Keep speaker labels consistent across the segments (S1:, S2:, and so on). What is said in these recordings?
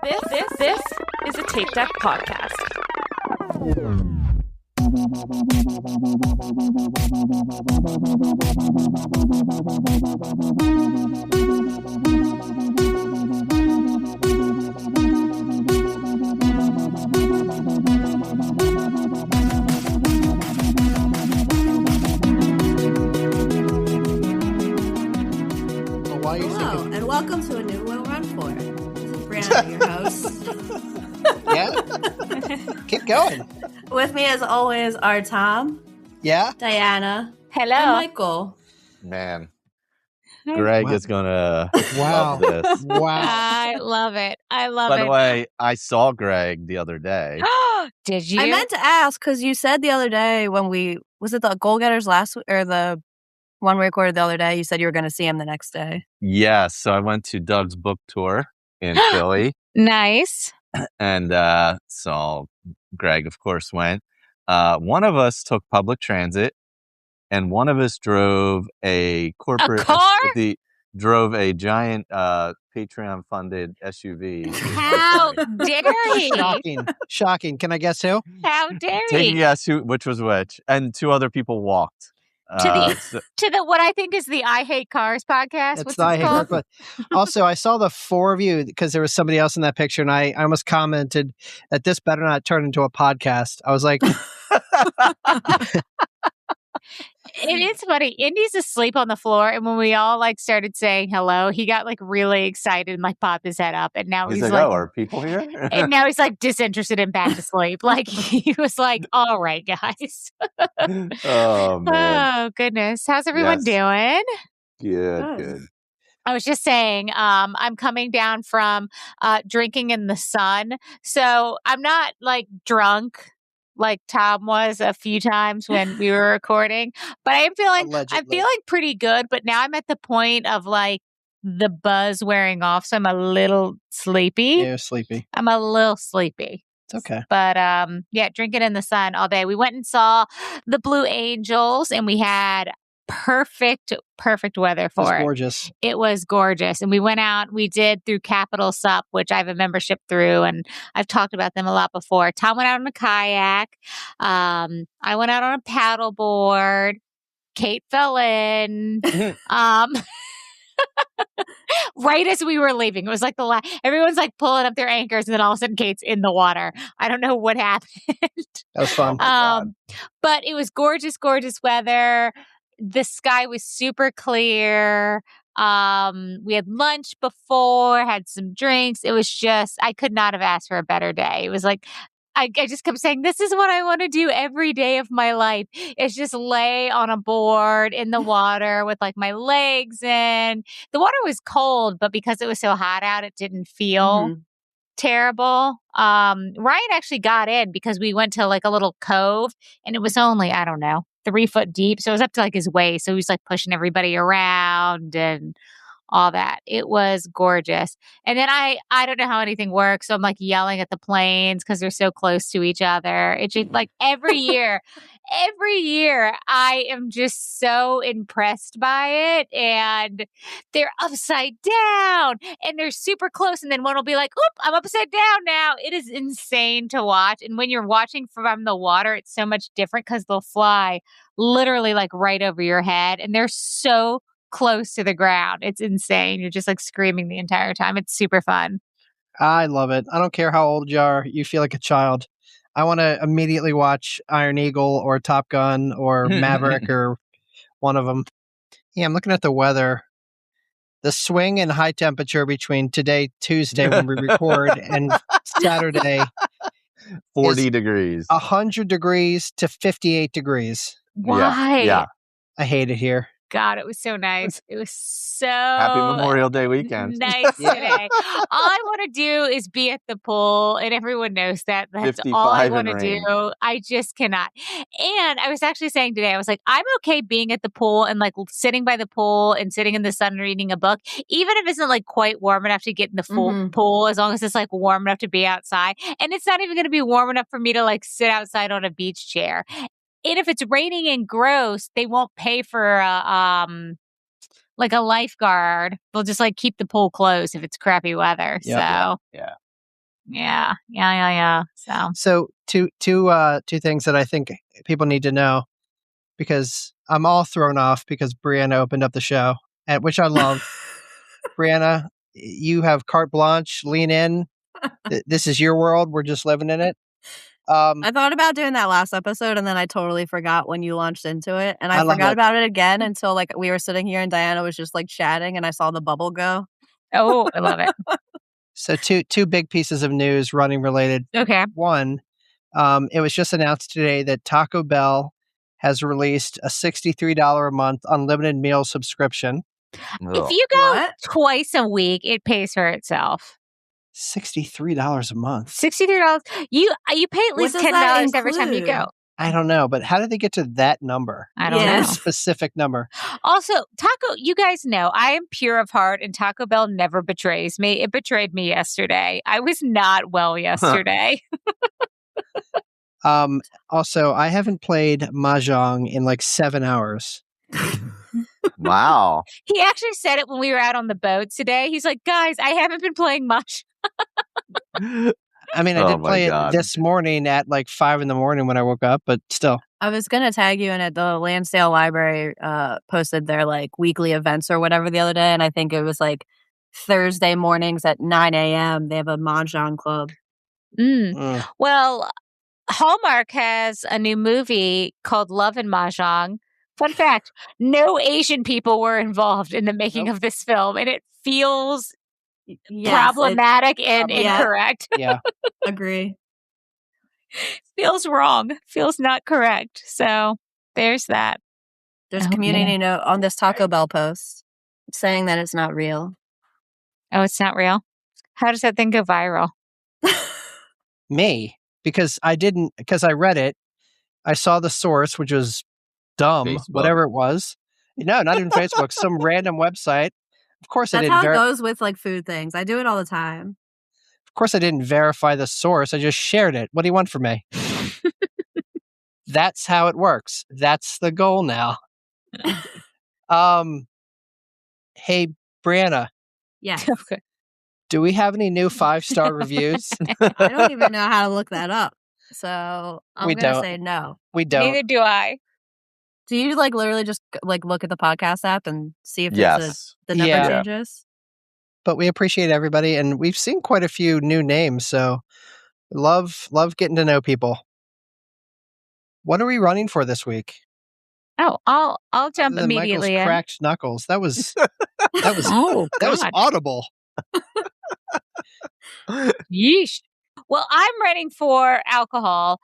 S1: This is a Tape Deck podcast.
S2: Hello, and welcome to a new Will Run For. This is Bryana, your host.
S3: Yeah. Keep going.
S2: With me, as always, are Tom.
S3: Yeah.
S2: Diana.
S4: Hello.
S2: And Michael.
S5: Man, Greg is gonna love this.
S3: Wow.
S4: I love it.
S5: By the way, I saw Greg the other day.
S4: Did you?
S2: I meant to ask, because you said the other day when was it the Goal Getters last week, or the one we recorded the other day, you said you were going to see him the next day.
S5: Yes, so I went to Doug's book tour in Philly.
S4: Nice.
S5: And so Greg, of course, went. One of us took public transit, and one of us drove a corporate...
S4: A car?
S5: Drove a giant Patreon-funded SUV.
S4: How dare he?
S3: Shocking. Can I guess who?
S4: How dare
S5: Take a
S4: he?
S5: guess which was which. And two other people walked.
S4: To the what I think is the I Hate Cars podcast.
S3: It's the I Hate Cars. But also, I saw the four of you because there was somebody else in that picture, and I almost commented that this better not turn into a podcast. I was like...
S4: It is funny. Indy's asleep on the floor, and when we all started saying hello, he got really excited and popped his head up, and now he's like,
S5: "Oh, are people here?"
S4: And now he's disinterested and back to sleep. He was like, "All right, guys."
S5: Oh man!
S4: Oh goodness, how's everyone doing?
S5: Good.
S4: I was just saying, I'm coming down from drinking in the sun, so I'm not drunk like Tom was a few times when we were recording, but I'm feeling pretty good. But now I'm at the point of the buzz wearing off, so I'm a little sleepy.
S3: Yeah, sleepy.
S4: I'm a little sleepy.
S3: It's okay.
S4: But drinking in the sun all day. We went and saw the Blue Angels, and we had perfect weather for it.
S3: Gorgeous.
S4: It was gorgeous. And we went out, we did through Capital Sup, which I have a membership through, and I've talked about them a lot before. Tom went out on a kayak. I went out on a paddle board. Kate fell in. Right as we were leaving. It was the last, everyone's pulling up their anchors, and then all of a sudden Kate's in the water. I don't know what happened.
S3: That was fun.
S4: But it was gorgeous weather. The sky was super clear. We had lunch before, had some drinks. It was just, I could not have asked for a better day. It was I just kept saying, this is what I want to do every day of my life. It's just lay on a board in the water with my legs in. The water was cold, but because it was so hot out, it didn't feel terrible. Ryan actually got in because we went to a little cove, and it was only, I don't know, 3 foot deep. So it was up to his waist. So he was pushing everybody around and all that. It was gorgeous. And then I don't know how anything works. So I'm yelling at the planes because they're so close to each other. It's just every year I am just so impressed by it. And they're upside down and they're super close. And then one will be like, oop, I'm upside down now. It is insane to watch. And when you're watching from the water, it's so much different because they'll fly literally right over your head. And they're so close to the ground. It's insane. You're just screaming the entire time. It's super fun.
S3: I love it. I don't care how old you are. You feel like a child. I want to immediately watch Iron Eagle or Top Gun or Maverick or one of them. Yeah, I'm looking at the weather. The swing in high temperature between today, Tuesday, when we record, and Saturday,
S5: 40 degrees.
S3: 100 degrees to 58 degrees.
S4: Why?
S5: Yeah.
S3: I hate it here.
S4: God, it was so nice. It was so
S5: Happy Memorial Day weekend.
S4: Nice today. All I want to do is be at the pool, and everyone knows that. That's all I want to do. I just cannot. And I was actually saying today, I was I'm okay being at the pool and sitting by the pool and sitting in the sun and reading a book, even if it's not quite warm enough to get in the full pool, as long as it's warm enough to be outside. And it's not even going to be warm enough for me to sit outside on a beach chair. And if it's raining and gross, they won't pay for a lifeguard. They'll just keep the pool closed if it's crappy weather.
S3: Yeah.
S4: So
S5: yeah.
S4: Yeah. So
S3: So two things that I think people need to know, because I'm all thrown off because Bryana opened up the show, which I love. Bryana, you have carte blanche. Lean in. This is your world. We're just living in it.
S2: I thought about doing that last episode, and then I totally forgot when you launched into it. And I
S3: love
S2: forgot
S3: it.
S2: about it again until like we were sitting here and Diana was just like chatting, and I saw the bubble go.
S4: Oh, I love it.
S3: So two big pieces of news running related.
S4: Okay.
S3: One, it was just announced today that Taco Bell has released a $63 a month unlimited meal subscription.
S4: If you go twice a week, it pays for itself.
S3: $63 a month.
S4: $63. You pay at least $10 every time you go.
S3: I don't know, but how did they get to that number?
S4: I don't know.
S3: Specific number.
S4: Also, you guys know I am pure of heart, and Taco Bell never betrays me. It betrayed me yesterday. I was not well yesterday.
S3: Also, I haven't played Mahjong in like 7 hours.
S5: Wow.
S4: He actually said it when we were out on the boat today. He's like, guys, I haven't been playing much.
S3: I mean, I did play it this morning at like 5 a.m. when I woke up, but still.
S2: I was going to tag you in it. The Lansdale Library posted their like weekly events or whatever the other day. And I think it was like Thursday mornings at 9 a.m. They have a Mahjong club.
S4: Well, Hallmark has a new movie called Love and Mahjong. Fun fact, no Asian people were involved in the making of this film, and it feels problematic and incorrect.
S3: Yeah.
S2: Agree.
S4: Feels wrong. Feels not correct. So there's that.
S2: There's a community note on this Taco Bell post saying that it's not real.
S4: Oh, it's not real? How does that thing go viral?
S3: Me. Because I read it. I saw the source, which was dumb, Facebook. Whatever it was. No, not even Facebook. Some random website. Of course,
S2: That's how it goes with like food things. I do it all the time.
S3: Of course, I didn't verify the source. I just shared it. What do you want from me? That's how it works. That's the goal now. Hey, Bryana.
S2: Yeah.
S4: Okay.
S3: Do we have any new 5-star reviews?
S2: I don't even know how to look that up. So I'm going to say no.
S3: We don't.
S4: Neither do I.
S2: Do you like literally just like look at the podcast app and see if the number changes?
S3: But we appreciate everybody, and we've seen quite a few new names, so love getting to know people. What are we running for this week?
S4: Oh, I'll jump immediately
S3: Michael's
S4: in.
S3: Cracked knuckles. That was was audible.
S4: Yeesh. Well, I'm running for alcohol,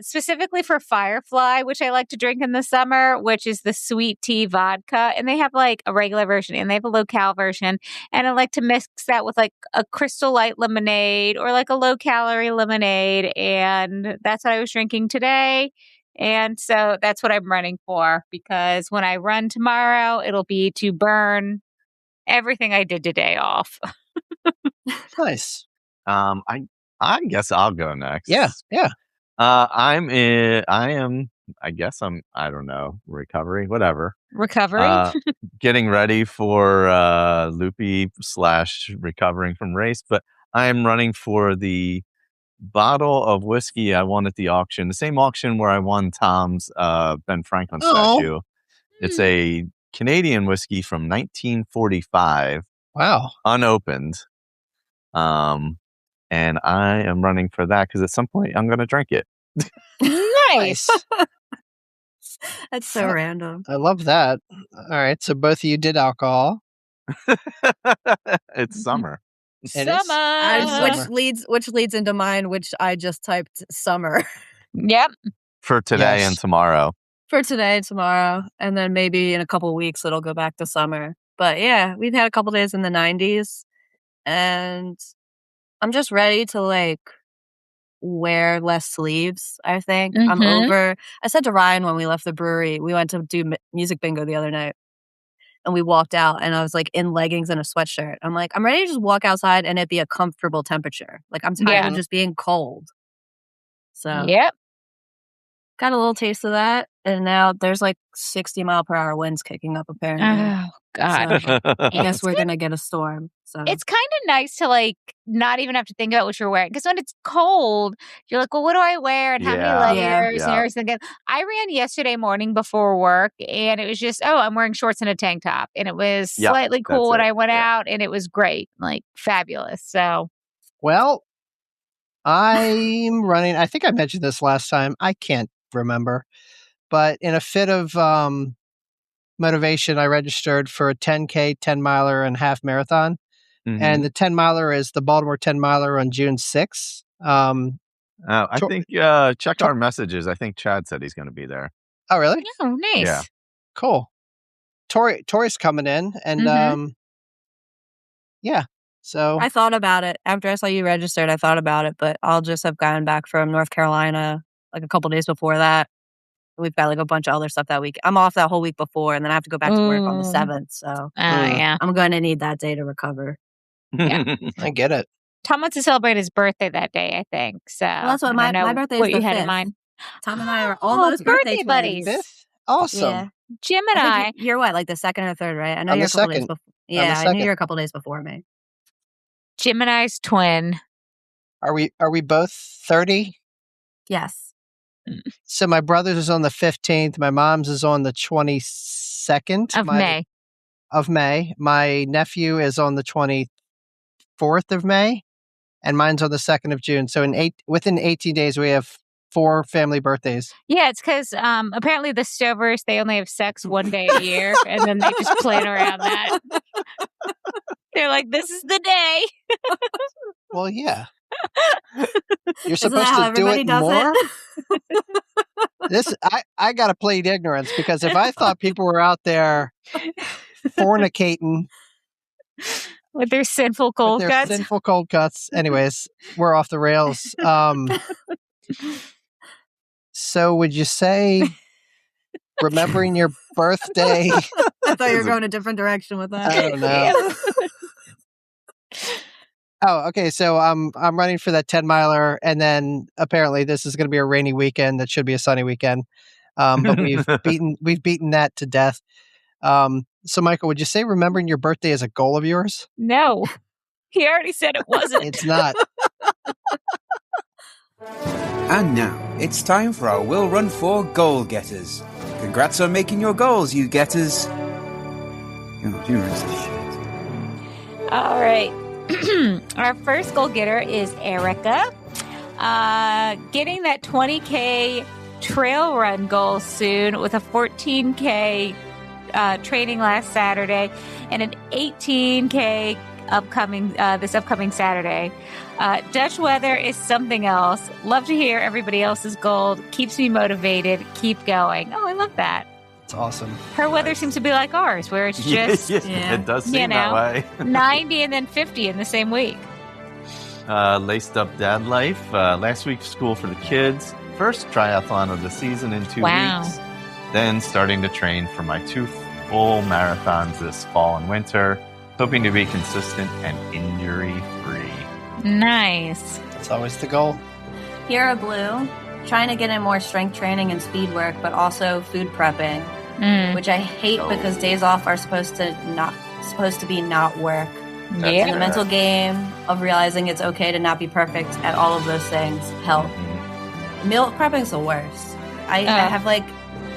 S4: specifically for Firefly, which I like to drink in the summer, which is the sweet tea vodka. And they have like a regular version and they have a low-cal version. And I like to mix that with like a Crystal Light lemonade or like a low-calorie lemonade. And that's what I was drinking today. And so that's what I'm running for, because when I run tomorrow, it'll be to burn everything I did today off.
S3: Nice.
S5: I guess I'll go next.
S3: Yeah.
S5: I don't know, recovery, whatever.
S4: Recovery?
S5: Getting ready for Loopy / recovering from race, but I am running for the bottle of whiskey I won at the auction, the same auction where I won Tom's Ben Franklin statue. It's a Canadian whiskey from 1945.
S3: Wow.
S5: Unopened. And I am running for that because at some point I'm going to drink it.
S4: Nice.
S2: That's so random.
S3: I love that. All right. So both of you did alcohol.
S5: It's summer.
S2: Summer. Which leads into mine, which I just typed summer.
S4: Yep.
S5: For today and tomorrow.
S2: For today and tomorrow. And then maybe in a couple of weeks it'll go back to summer. But yeah, we've had a couple days in the 90s. And I'm just ready to like wear less sleeves, I think. I'm over. I said to Ryan when we left the brewery, we went to do music bingo the other night. And we walked out and I was like in leggings and a sweatshirt. I'm like, I'm ready to just walk outside and it be a comfortable temperature. Like I'm tired of just being cold. So
S4: yep.
S2: Got a little taste of that. And now there's like 60-mile-per-hour winds kicking up, apparently.
S4: Oh, God.
S2: So I guess we're going to get a storm. So
S4: It's kind of nice to like not even have to think about what you're wearing. Because when it's cold, you're like, well, what do I wear and how many layers and everything. I ran yesterday morning before work and it was just, I'm wearing shorts and a tank top. And it was slightly cool when I went out and it was great, like fabulous. So,
S3: well, I'm running. I think I mentioned this last time. I can't remember. But in a fit of motivation, I registered for a 10K, 10-miler, and half marathon. Mm-hmm. And the 10-miler is the Baltimore 10-miler on June 6th.
S5: I think check our messages. I think Chad said he's going to be there.
S3: Oh, really?
S4: Oh, nice.
S5: Yeah.
S3: Cool. Tori's coming in. And yeah. So
S2: I thought about it. After I saw you registered, I thought about it. But I'll just have gotten back from North Carolina like a couple days before that. We've got like a bunch of other stuff that week. I'm off that whole week before, and then I have to go back to work on the 7th. So I'm going to need that day to recover.
S4: Yeah,
S3: I get it.
S4: Tom wants to celebrate his birthday that day, I think. So
S2: that's what my birthday is. What you had in mind? Tom and I are almost birthday buddies.
S3: 5th? Awesome.
S2: Yeah.
S4: Jim and I.
S2: You're what, like the 2nd or 3rd, right? I know you're a couple days before. Yeah, I knew you're a couple days before me.
S4: Jim and I's twin.
S3: Are we both 30?
S2: Yes.
S3: So my brother's is on the 15th. My mom's is on the 22nd
S4: of
S3: May. My nephew is on the 24th of May, and mine's on the 2nd of June. So within 18 days, we have 4 family birthdays.
S4: Yeah, it's because apparently the Stovers, they only have sex one day a year, and then they just plan around that. They're like, this is the day.
S3: Well, yeah. You're supposed to do it more. I gotta plead ignorance, because if I thought people were out there fornicating
S4: with their sinful cold cuts.
S3: Anyways, we're off the rails. So would you say remembering your birthday?
S2: I thought you were going a different direction with that.
S3: I don't know. Oh, okay. So I'm running for that 10-miler, and then apparently this is going to be a rainy weekend. That should be a sunny weekend. But we've beaten that to death. So Michael, would you say remembering your birthday is a goal of yours?
S4: No, he already said it wasn't.
S3: It's not.
S6: And now it's time for our Will Run 4 Goal Getters. Congrats on making your goals, you getters. Oh, you rest of shit.
S4: All right. Our first goal getter is Erica. Getting that 20K trail run goal soon with a 14K training last Saturday and an 18K this upcoming Saturday. Dutch weather is something else. Love to hear everybody else's goal. Keeps me motivated. Keep going. Oh, I love that.
S3: It's awesome.
S4: Her weather seems to be like ours, where it's just
S5: it does seem that way.
S4: 90 and then 50 in the same week.
S5: Laced up dad life. Last week, school for the kids. First triathlon of the season in 2 weeks. Then starting to train for my 2 full marathons this fall and winter. Hoping to be consistent and injury-free.
S4: Nice.
S3: That's always the goal.
S2: Here Blue, trying to get in more strength training and speed work, but also food prepping, which I hate because days off are supposed to be not work.
S4: Yeah.
S2: And the mental game of realizing it's okay to not be perfect at all of those things help. Meal prepping's the worst. I have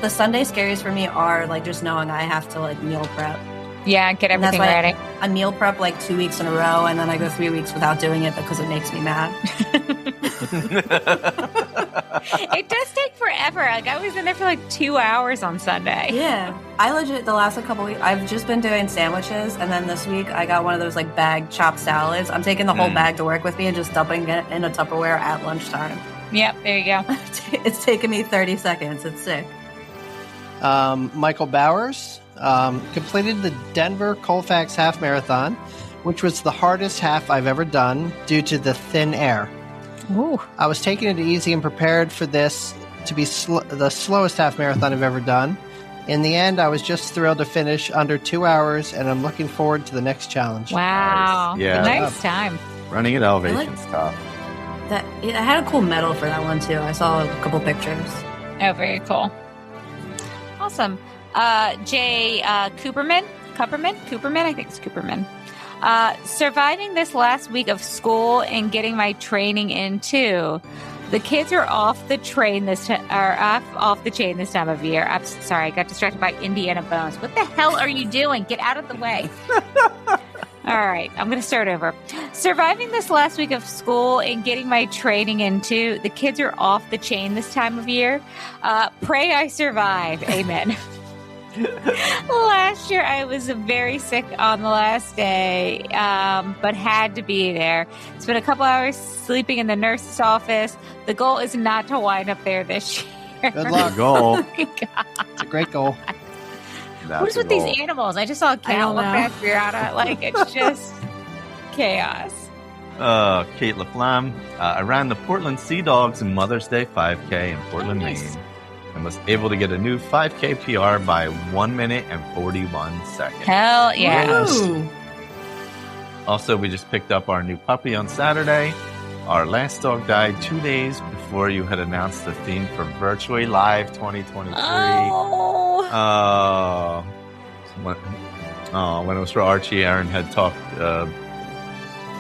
S2: the Sunday scaries for me are just knowing I have to meal prep.
S4: Yeah, get everything ready.
S2: I meal prep 2 weeks in a row, and then I go 3 weeks without doing it because it makes me mad.
S4: It does take forever. I was in there for 2 hours on Sunday.
S2: Yeah. I legit, the last couple weeks, I've just been doing sandwiches, and then this week I got one of those bag chopped salads. I'm taking the whole bag to work with me and just dumping it in a Tupperware at lunchtime.
S4: Yep, there you go.
S2: It's taken me 30 seconds. It's sick.
S3: Michael Bowers completed the Denver Colfax Half Marathon, which was the hardest half I've ever done due to the thin air.
S4: Ooh.
S3: I was taking it easy and prepared for this to be the slowest half marathon I've ever done. In the end, I was just thrilled to finish under 2 hours, and I'm looking forward to the next challenge.
S4: Wow.
S5: Nice. Yeah.
S4: Nice time.
S5: Running at elevation's tough.
S2: I had a cool medal for that one, too. I saw a couple pictures.
S4: Oh, very cool. awesome. Jay Cooperman, I think it's Cooperman. Surviving this last week of school and getting my training in too. The kids are off the chain this time of year. I'm sorry, I got distracted by Indiana Bones. What the hell are you doing? Get out of the way. All right, I'm going to start over. Surviving this last week of school and getting my training into. The kids are off the chain this time of year. Pray I survive. Amen. Last year, I was very sick on the last day, but had to be there. Spent a couple hours sleeping in the nurse's office. The goal is not to wind up there this year.
S3: Good luck.
S5: Goal.
S4: Oh my God.
S3: It's a great goal.
S4: What is with these animals? I just saw a cat walk past Bryana. Like, it's just chaos.
S5: Kate LaFlamme. I ran the Portland Sea Dogs Mother's Day 5K in Portland,
S4: nice.
S5: Maine, and was able to get a new 5K PR by 1 minute and 41 seconds.
S4: Hell yeah.
S2: Ooh.
S5: Also, we just picked up our new puppy on Saturday. Our last dog died 2 days before you had announced the theme for Virtually Live 2023.
S4: Oh.
S5: When it was for Archie, Aaron had talked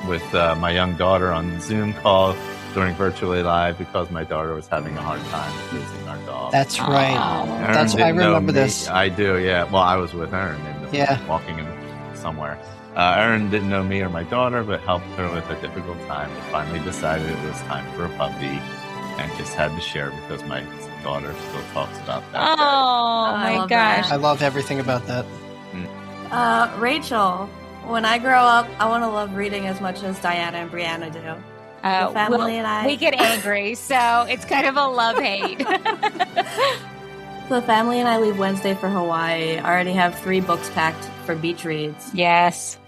S5: with my young daughter on Zoom call during Virtually Live because my daughter was having a hard time losing our dog.
S3: That's right.
S5: Aaron
S3: I
S5: didn't know
S3: remember
S5: me.
S3: this.
S5: I do, yeah. Well, I was with Aaron walking in somewhere. Aaron didn't know me or my daughter, but helped her with a difficult time. We finally decided it was time for a puppy and just had to share because my daughter still talks about that.
S4: Oh my gosh.
S3: I love everything about that.
S2: Rachel, when I grow up, I want to love reading as much as Diana and Bryana do. The family and I.
S4: We get angry, so it's kind of a love-hate.
S2: The family and I leave Wednesday for Hawaii. I already have 3 books packed for beach reads.
S4: Yes.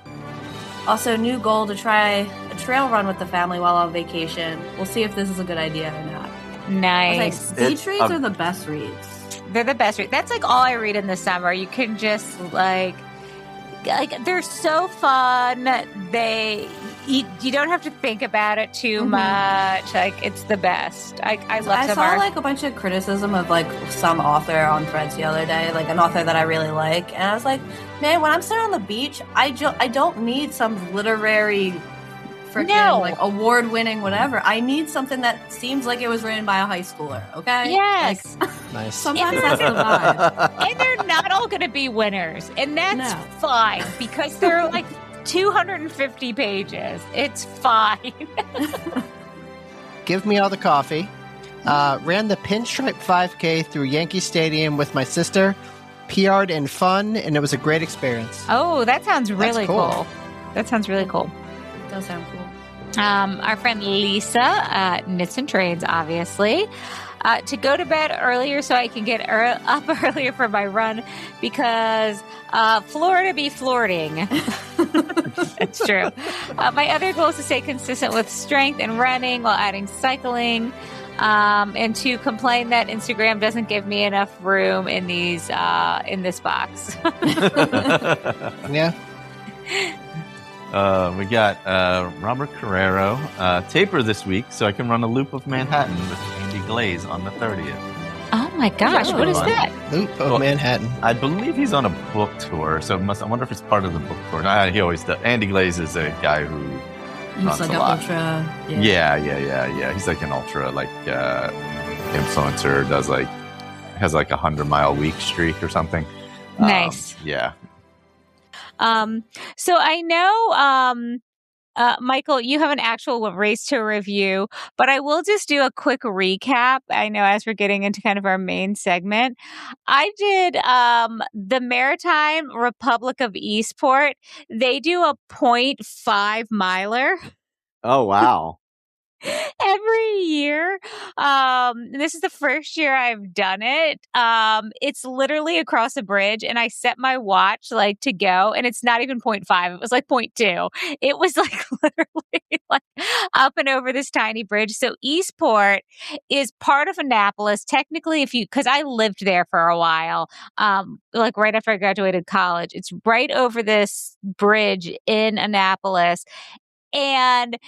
S2: Also, new goal to try a trail run with the family while on vacation. We'll see if this is a good idea or not.
S4: Nice.
S2: Beach reads are the best reads.
S4: They're the best read. That's like all I read in the summer. You can just like they're so fun. You don't have to think about it too much. Like, it's the best. I love
S2: I saw like a bunch of criticism of like some author on Threads the other day, like an author that I really like, and I was like, man, when I'm sitting on the beach, I don't need some literary freaking like award-winning whatever. I need something that seems like it was written by a high schooler. Okay.
S4: Yes.
S2: Like,
S3: Nice.
S2: sometimes that's the vibe.
S4: And they're not all going to be winners, and that's fine because they're like 250 pages. It's fine.
S3: Give me all the coffee. Ran the Pinstripe 5K through Yankee Stadium with my sister. PR'd in fun, and it was a great experience.
S4: Oh, that sounds really
S3: cool.
S4: cool. That sounds really cool.
S2: It does sound cool.
S4: Our friend Lisa knits and trains, obviously. To go to bed earlier so I can get up earlier for my run because Florida be flirting. It's true. My other goal is to stay consistent with strength and running while adding cycling, and to complain that Instagram doesn't give me enough room in in this box.
S3: Yeah.
S5: We got Robert Carrero taper this week so I can run a loop of Manhattan with Andy Glaze on the 30th.
S4: Oh my gosh, what is that?
S3: Loop of Manhattan.
S5: I believe he's on a book tour, so I wonder if it's part of the book tour. He always does. Andy Glaze is a guy who runs
S2: He's like
S5: a
S2: an
S5: lot.
S2: ultra.
S5: Yeah. He's like an ultra influencer. Has like a 100-mile week streak or something.
S4: Nice.
S5: Yeah.
S4: So I know, Michael, you have an actual race to review, but I will just do a quick recap. I know as we're getting into kind of our main segment, I did the Maritime Republic of Eastport. They do a 0.5 miler.
S5: Oh, wow.
S4: Every year. This is the first year I've done it. It's literally across a bridge, and I set my watch like to go, and it's not even 0.5. It was like 0.2. It was like literally like up and over this tiny bridge. So Eastport is part of Annapolis. Technically, because I lived there for a while, like right after I graduated college, it's right over this bridge in Annapolis. And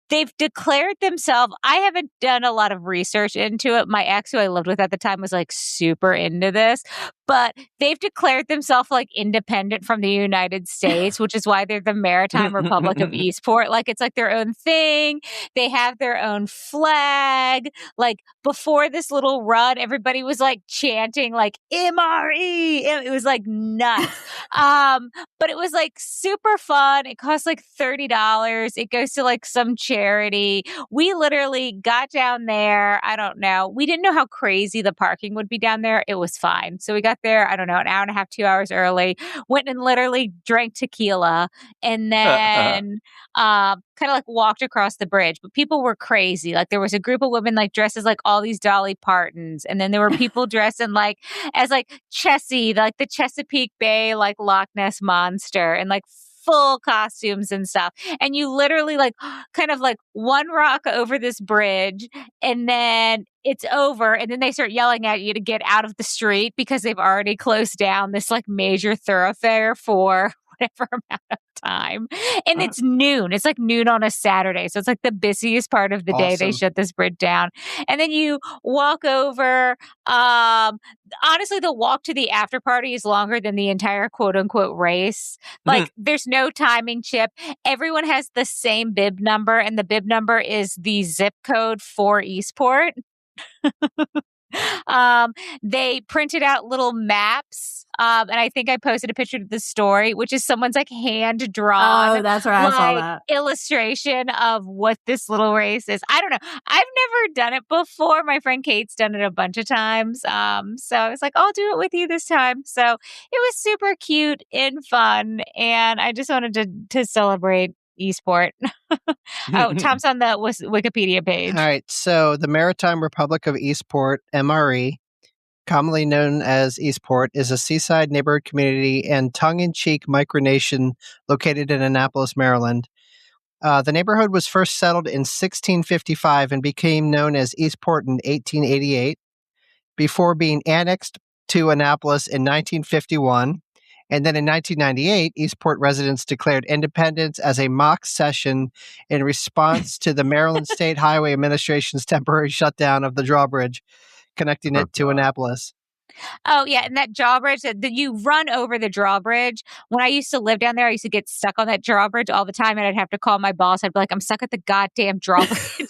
S4: they've declared themselves. I haven't done a lot of research into it. My ex, who I lived with at the time, was like super into this, but they've declared themselves like independent from the United States, which is why they're the Maritime Republic of Eastport. Like it's like their own thing. They have their own flag. Like before this little run, everybody was like chanting like MRE. It was like nuts. But it was like super fun. It cost like $30. It goes to like some charity. We literally got down there. I don't know. We didn't know how crazy the parking would be down there. It was fine. So we got there, I don't know, an hour and a half, 2 hours early, went and literally drank tequila and then kind of like walked across the bridge. But people were crazy. Like there was a group of women like dressed as like all these Dolly Partons. And then there were people dressed in like as like Chessie, like the Chesapeake Bay, like Loch Ness Monster and like full costumes and stuff. And you literally like kind of like one rock over this bridge and then it's over. And then they start yelling at you to get out of the street because they've already closed down this like major thoroughfare for whatever amount of time. And it's noon. It's like noon on a Saturday. So it's like the busiest part of the day. They shut this bridge down. And then you walk over. Honestly, the walk to the after party is longer than the entire quote unquote race. Like there's no timing chip. Everyone has the same bib number, and the bib number is the zip code for Eastport. They printed out little maps. And I think I posted a picture of the story, which is someone's like hand drawn.
S2: Oh, that's right. I saw that
S4: illustration of what this little race is. I don't know. I've never done it before. My friend Kate's done it a bunch of times. So I was like, I'll do it with you this time. So it was super cute and fun. And I just wanted to celebrate Eastport. Oh, Tom's on the Wikipedia page.
S3: All right. So the Maritime Republic of Eastport, MRE, commonly known as Eastport, is a seaside neighborhood community and tongue-in-cheek micronation located in Annapolis, Maryland. The neighborhood was first settled in 1655 and became known as Eastport in 1888, before being annexed to Annapolis in 1951. And then in 1998, Eastport residents declared independence as a mock session in response to the Maryland State Highway Administration's temporary shutdown of the drawbridge connecting it to Annapolis.
S4: Oh, yeah. And that drawbridge, that you run over the drawbridge. When I used to live down there, I used to get stuck on that drawbridge all the time. And I'd have to call my boss. I'd be like, I'm stuck at the goddamn drawbridge.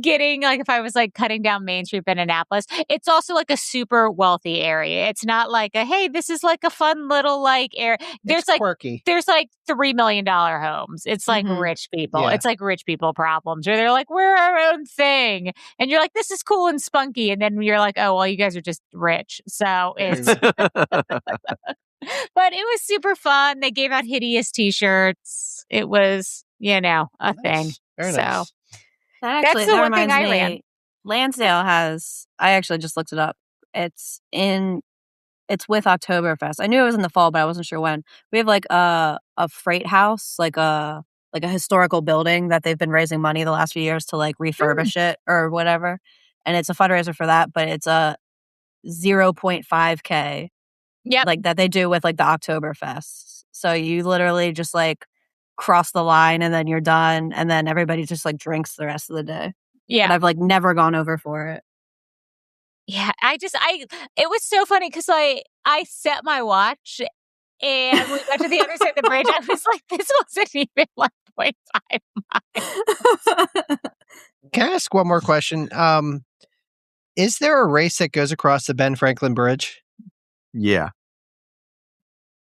S4: Getting like if I was like cutting down Main Street in Annapolis, it's also like a super wealthy area. It's not like a, hey, this is like a fun little like area. There's like
S3: quirky.
S4: There's like $3 million homes. It's like rich people. Yeah. It's like rich people problems where they're like, we're our own thing. And you're like, this is cool and spunky. And then you're like, oh, well, you guys are just rich. So it's but it was super fun. They gave out hideous t-shirts. It was, you know, a thing.
S3: Very
S4: so
S3: nice.
S4: That's the one thing I ran.
S2: Lansdale has, I actually just looked it up. It's with Oktoberfest. I knew it was in the fall, but I wasn't sure when. We have like a freight house, like a historical building that they've been raising money the last few years to like refurbish it or whatever. And it's a fundraiser for that, but it's a 0.5K.
S4: Yeah.
S2: Like that they do with like the Oktoberfest. So you literally just like cross the line and then you're done. And then everybody just like drinks the rest of the day.
S4: Yeah.
S2: But I've like never gone over for it.
S4: Yeah. It was so funny because I set my watch and when we got to the other side of the bridge, I was like, this wasn't even like 0.5 miles.
S3: Can I ask one more question? Is there a race that goes across the Ben Franklin Bridge?
S5: Yeah.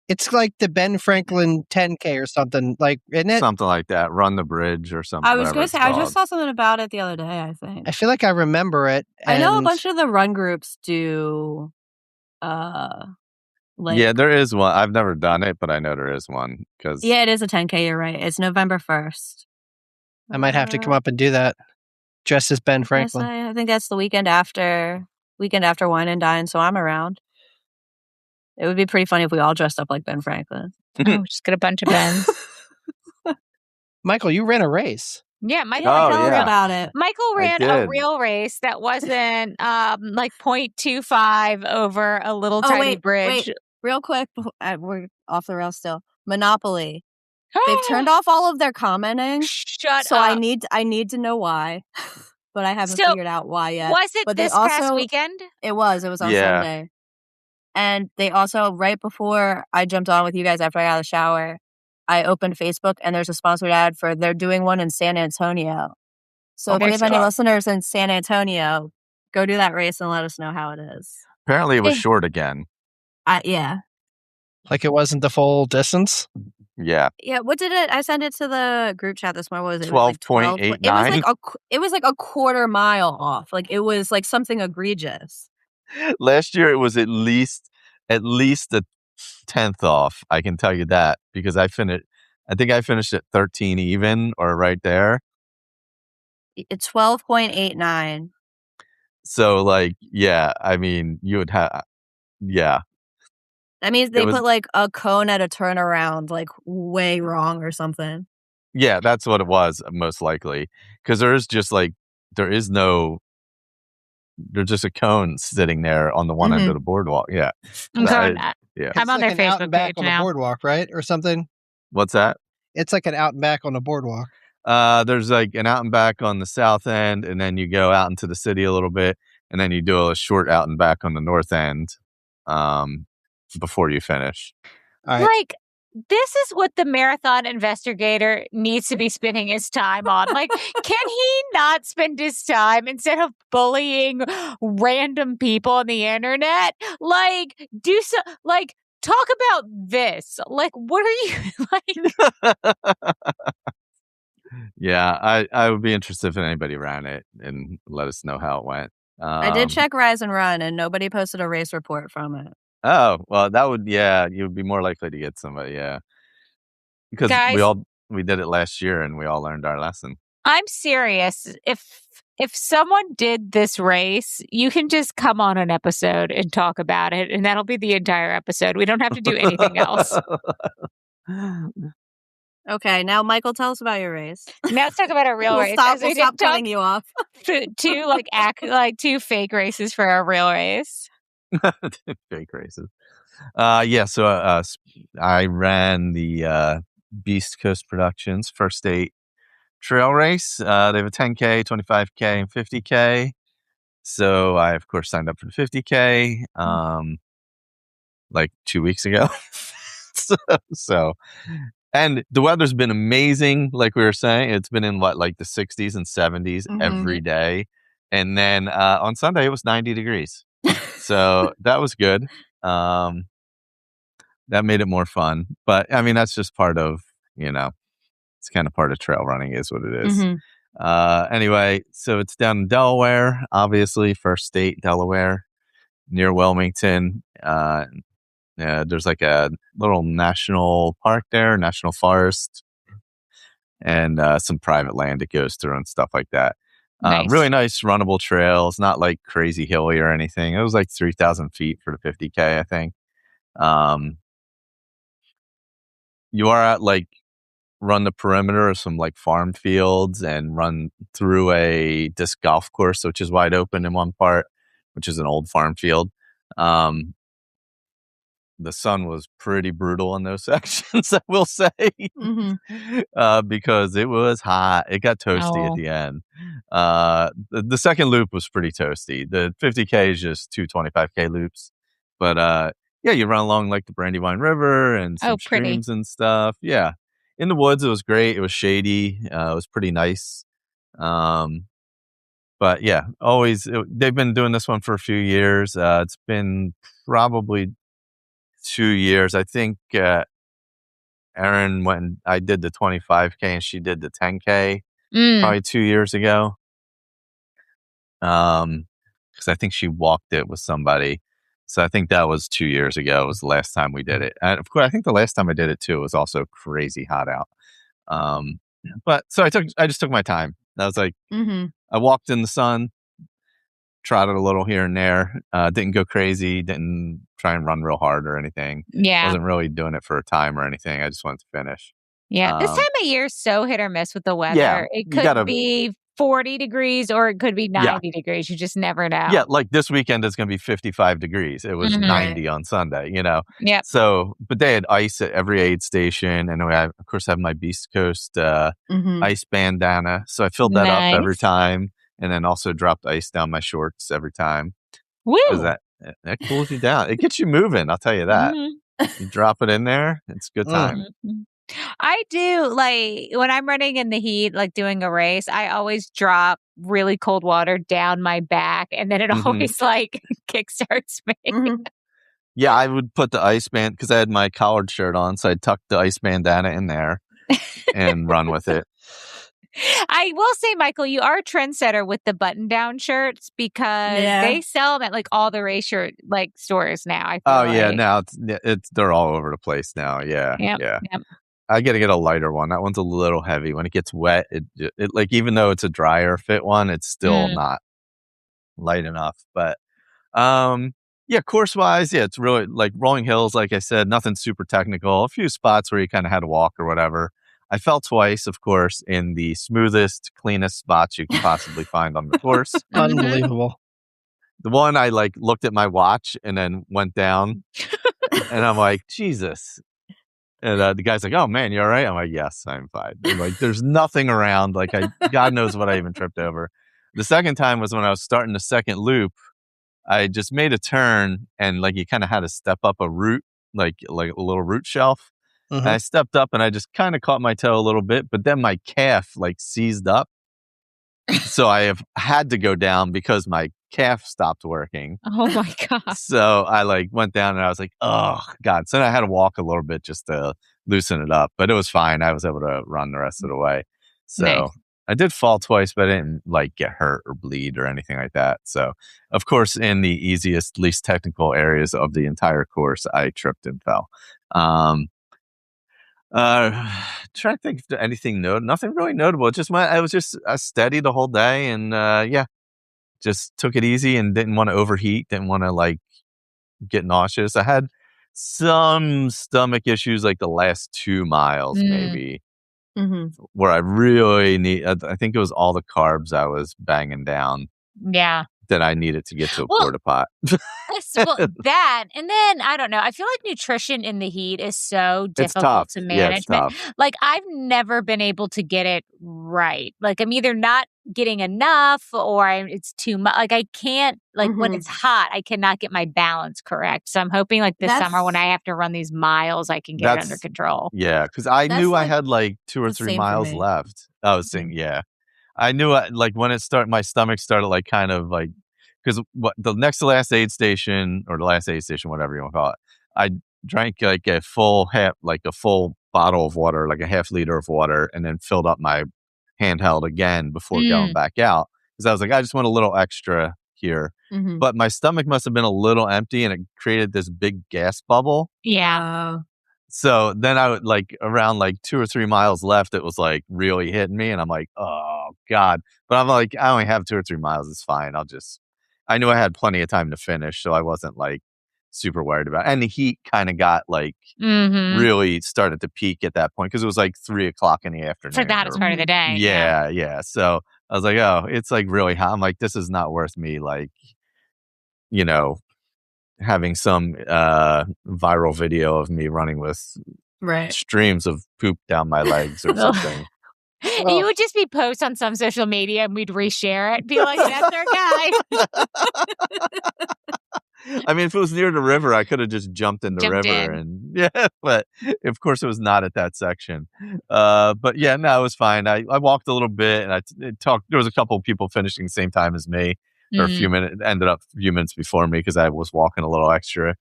S3: It's like the Ben Franklin 10K or something, like, isn't it?
S5: Something like that. Run the bridge or something.
S2: I was going to say, I just saw something about it the other day, I think.
S3: I feel like I remember it.
S2: I know a bunch of the run groups do,
S5: yeah, there is one. I've never done it, but I know there is one.
S2: Yeah, it is a 10K, you're right. It's November 1st.
S3: I might have to come up and do that. Dressed as Ben Franklin.
S2: I think that's the weekend after Wine and Dine, so I'm around. It would be pretty funny if we all dressed up like Ben Franklin.
S4: Oh, just get a bunch of Bens.
S3: Michael, you ran a race.
S4: Yeah, Michael.
S2: Tell us about it.
S4: Michael ran a real race that wasn't like 0.25 over a little tiny bridge.
S2: Wait, real quick, we're off the rails still. Monopoly. They've turned off all of their commenting.
S4: Shut
S2: so
S4: up.
S2: I need to know why. But I haven't
S4: So,
S2: figured out why yet.
S4: Was it
S2: But
S4: this past weekend?
S2: It was on
S5: Yeah.
S2: Sunday. And they also, right before I jumped on with you guys after I got out of the shower, I opened Facebook and there's a sponsored ad for they're doing one in San Antonio. So if we have any listeners in San Antonio, go do that race and let us know how it is.
S5: Apparently it was short again.
S2: Yeah.
S3: Like it wasn't the full distance?
S5: Yeah.
S2: Yeah, what did it? I sent it to the group chat this morning. What was it?
S5: 12.89.
S2: It was like a quarter mile off. Like it was like something egregious.
S5: Last year it was at least a 10th off. I can tell you that because I think I finished at 13 even or right there.
S2: It's 12.89.
S5: So like, yeah, I mean, you would have, yeah.
S2: That means they put like a cone at a turnaround, like way wrong or something.
S5: Yeah, that's what it was, most likely. Because there's just there's just a cone sitting there on the one end of the boardwalk. Yeah.
S4: I'm
S3: It's
S4: on
S3: like
S4: their
S3: out and
S4: Facebook
S3: back
S4: page
S3: on
S4: now.
S3: the boardwalk, right? Or something?
S5: What's that?
S3: It's like an out and back on the boardwalk.
S5: There's like an out and back on the south end, and then you go out into the city a little bit, and then you do a short out and back on the north end before you finish.
S3: All right.
S4: Like, this is what the marathon investigator needs to be spending his time on. Like, can he not spend his time instead of bullying random on the internet? Like, talk about this. Like, what are you like?
S5: Yeah, I would be interested if anybody ran it and let us know how it went.
S2: I did check Rise and Run, and nobody posted a race report from it.
S5: Oh, well, that would, you would be more likely to get somebody, yeah. Because
S4: Guys,
S5: we did it last year and we all learned our lesson.
S4: I'm serious. If someone did this race, you can just come on an episode and talk about it, and that'll be the entire episode. We don't have to do anything else.
S2: Okay, now Michael, tell us about your race.
S4: Now let's talk about a real race.
S2: We'll stop cutting you off.
S4: Two fake races for our real race.
S5: Fake races. So I ran the Beast Coast Productions First State Trail Race. They have a 10K, 25K, and 50K. So I, of course, signed up for the 50K like 2 weeks ago. so, and the weather's been amazing. Like we were saying, it's been in the 60s and 70s every day. And then on Sunday, it was 90 degrees. So that was good. That made it more fun. But I mean, that's just part of, it's kind of part of trail running is what it is. Anyway, so it's down in Delaware, obviously, First State, Delaware, near Wilmington. There's like a little national park there, national forest, and some private land it goes through and stuff like that.
S4: Nice.
S5: Really nice runnable trails, not like crazy hilly or anything. It was like 3,000 feet for the 50K, I think. You are at run the perimeter of some farm fields and run through a disc golf course, which is wide open in one part, which is an old farm field. The sun was pretty brutal in those sections, I will say, because it was hot. It got toasty at the end. The second loop was pretty toasty. The 50K is just two 25K loops. But you run along the Brandywine River and some streams and stuff. Yeah. In the woods, it was great. It was shady. It was pretty nice. But yeah, they've been doing this one for a few years. It's been probably 2 years. I think Erin went. I did the 25K and she did the 10K probably 2 years ago. Because I think she walked it with somebody. So I think that was 2 years ago. Was the last time we did it. And of course, I think the last time I did it too was also crazy hot out. But so I just took my time. I was I walked in the sun, trotted a little here and there. Didn't go crazy. Didn't try and run real hard or anything.
S4: Yeah.
S5: Wasn't really doing it for a time or anything. I just wanted to finish.
S4: Yeah. This time of year is so hit or miss with the weather.
S5: Yeah,
S4: it could be 40 degrees or it could be 90 degrees. You just never know.
S5: Yeah, like this weekend it's going to be 55 degrees. It was 90 on Sunday,
S4: Yep.
S5: So, but they had ice at every aid station. And I, of course, have my Beast Coast ice bandana. So I filled that up every time and then also dropped ice down my shorts every time.
S4: Woo!
S5: That cools you down. It gets you moving, I'll tell you that. You drop it in there, it's a good time.
S4: I do, like, when I'm running in the heat, like doing a race, I always drop really cold water down my back, and then it always, like, kickstarts me.
S5: Yeah, I would put the ice band, because I had my collared shirt on, so I'd tuck the ice bandana in there and run with it.
S4: I will say, Michael, you are a trendsetter with the button-down shirts because they sell them at like all the race shirt like stores now. I feel
S5: yeah, now it's they're all over the place now. Yeah,
S4: Yep.
S5: I got to get a lighter one. That one's a little heavy. When it gets wet, it like even though it's a drier fit one, it's still not light enough. But yeah, course wise, it's really like rolling hills. Like I said, nothing super technical. A few spots where you kind of had to walk or whatever. I fell twice, of course, in the smoothest, cleanest spots you can possibly find on the course.
S3: Unbelievable.
S5: The one I like looked at my watch and then went down, and I'm like, Jesus. And the guy's like, "Oh man, you all right?" I'm like, "Yes, I'm fine." I'm like, there's nothing around. Like, God knows what I even tripped over. The second time was when I was starting the second loop. I just made a turn, and like you kind of had to step up a root, like a little root shelf. And I stepped up and I just kind of caught my toe a little bit, but then my calf like seized up. So I have had to go down because my calf stopped working.
S4: Oh my God.
S5: So I like went down and I was like, oh God. So then I had to walk a little bit just to loosen it up, but it was fine. I was able to run the rest of the way. So I did fall twice, but I didn't like get hurt or bleed or anything like that. So of course, in the easiest, least technical areas of the entire course, I tripped and fell. Trying to think of anything nothing really notable. It just went. I was just steady the whole day, and just took it easy and didn't want to overheat. Didn't want to like get nauseous. I had some stomach issues like the last 2 miles, maybe, where I really need. I think it was all the carbs I was banging down.
S4: Yeah.
S5: That I needed to get to a porta pot.
S4: Well, that, and then I don't know. I feel like nutrition in the heat is so difficult to manage.
S5: Yeah, it's tough.
S4: Like I've never been able to get it right. Like I'm either not getting enough or it's too much. Like I can't. Like when it's hot, I cannot get my balance correct. So I'm hoping like this summer when I have to run these miles, I can get it under control.
S5: Yeah, because I knew I had like 2 or 3 miles left. I was saying, I knew like when it started, my stomach started like kind of like, because the next to last aid station or the last aid station, whatever you want to call it, I drank like a full bottle of water, like a half liter of water, and then filled up my handheld again before going back out. Because I was like, I just want a little extra here. But my stomach must have been a little empty and it created this big gas bubble.
S4: Yeah.
S5: So then I would like around like 2 or 3 miles left, it was like really hitting me. And I'm like, oh God. But I'm like, I only have 2 or 3 miles. It's fine. I knew I had plenty of time to finish. So I wasn't like super worried about it. And the heat kind of got like really started to peak at that point because it was like 3 o'clock in the afternoon.
S4: For that part of the day.
S5: Yeah. So I was like, oh, it's like really hot. I'm like, this is not worth me, like, having some viral video of me running with streams of poop down my legs or something.
S4: Well, you would just be post on some social media and we'd reshare it. Be like, that's our guy.
S5: I mean, if it was near the river, I could have just jumped in the river and but of course it was not at that section. But yeah, no, it was fine. I walked a little bit and I talked. There was a couple of people finishing the same time as me. Or a few minutes, ended up a few minutes before me because I was walking a little extra,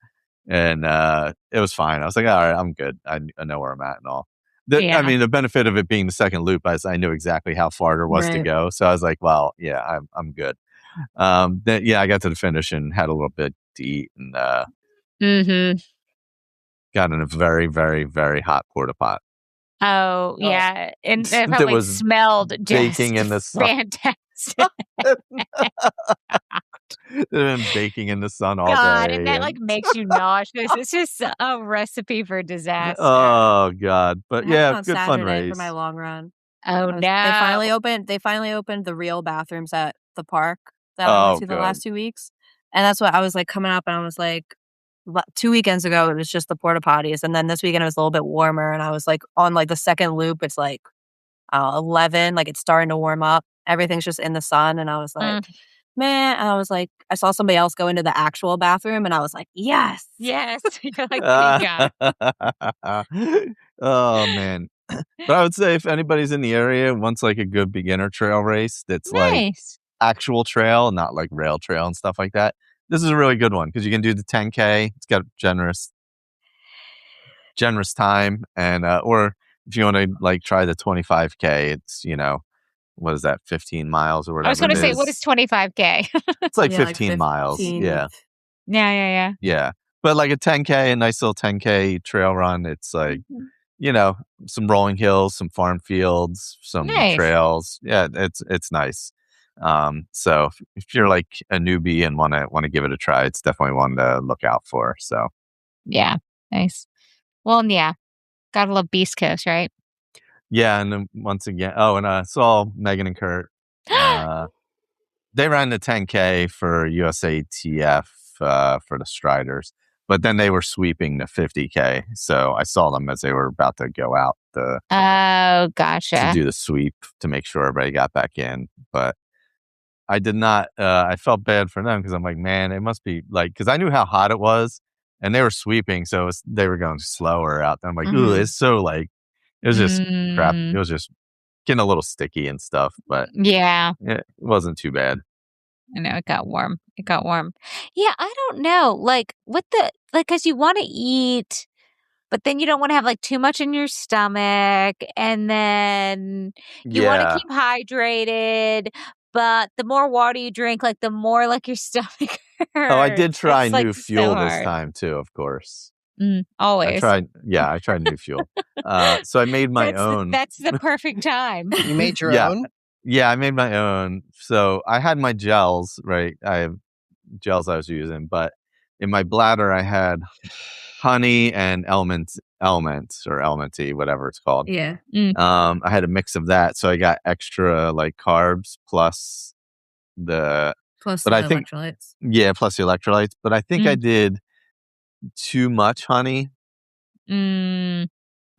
S5: and it was fine. I was like, all right, I'm good. I know where I'm at and all. I mean, the benefit of it being the second loop is I knew exactly how far there was to go, so I was like, well, yeah, I'm good. Then I got to the finish and had a little bit to eat and got in a very, very, very hot porta pot.
S4: Oh yeah, and it probably smelled just baking in the sun. Fantastic.
S5: They've been baking in the sun all day.
S4: And that like makes you nauseous. It's just a recipe for disaster.
S5: Oh God! But
S2: good fun race for my long run.
S4: Oh no!
S2: They finally opened the real bathrooms at the park that I went to the last 2 weeks, and that's what I was like coming up, and I was like, 2 weekends ago it was just the porta potties, and then this weekend it was a little bit warmer, and I was like on like the second loop. It's like 11, like it's starting to warm up. Everything's just in the sun, and I was like, man. And I was like, I saw somebody else go into the actual bathroom, and I was like, yes.
S4: You're like, thank God.
S5: Oh man. But I would say if anybody's in the area wants like a good beginner trail race that's like actual trail, not like rail trail and stuff like that, this is a really good one because you can do the 10K. It's got generous time, and or if you want to like try the 25K, it's what is that, 15 miles or whatever.
S4: I was going to say, what is 25K?
S5: It's like 15 miles. Yeah.
S4: Yeah.
S5: But like a 10K, a nice little 10K trail run. It's like some rolling hills, some farm fields, some trails. Yeah, it's nice. So if you're like a newbie and want to give it a try, it's definitely one to look out for. So
S4: yeah, nice. Well, yeah, gotta love Beast Coast, right?
S5: Yeah, and then once again, and I saw Megan and Kurt. They ran the 10K for USATF for the Striders, but then they were sweeping the 50K. So I saw them as they were about to go out to do the sweep to make sure everybody got back in. But I did not. I felt bad for them because I'm like, man, it must be like, because I knew how hot it was, and they were sweeping, so they were going slower out there. I'm like, ooh, it's so like. It was just crap. It was just getting a little sticky and stuff, but it wasn't too bad.
S4: I know it got warm. Yeah, I don't know. Like because you want to eat, but then you don't want to have like too much in your stomach, and then you want to keep hydrated. But the more water you drink, like the more like your stomach hurts.
S5: Oh, I did try new fuel this time too, of course.
S4: Always.
S5: I tried new fuel. So I made my own.
S4: That's the perfect time.
S3: You made your own?
S5: Yeah, I made my own. So I had my gels, right? I have gels I was using, but in my bladder I had honey and element or elementy, whatever it's called.
S2: Yeah.
S5: I had a mix of that, so I got extra like carbs plus the
S2: electrolytes.
S5: Yeah, plus the electrolytes. But I think I did too much honey. I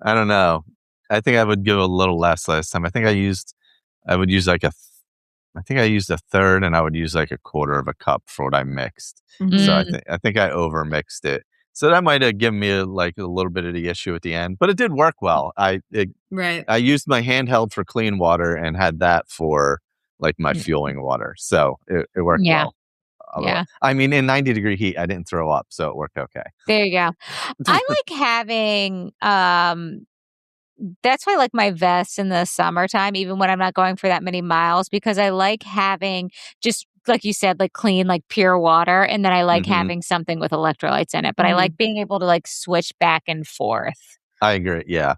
S5: don't know. I think I would give a little less last time. I think I used like I used a third, and I would use like a quarter of a cup for what I mixed. So I think I over mixed it. So that might have given me a little bit of the issue at the end, but it did work well. I used my handheld for clean water and had that for like my fueling water. So it worked well.
S4: Yeah.
S5: I mean, in 90-degree heat, I didn't throw up, so it worked okay.
S4: There you go. I like having, that's why I like my vest in the summertime, even when I'm not going for that many miles, because I like having just, like you said, like clean, like pure water. And then I like having something with electrolytes in it, but I like being able to like switch back and forth.
S5: I agree. Yeah.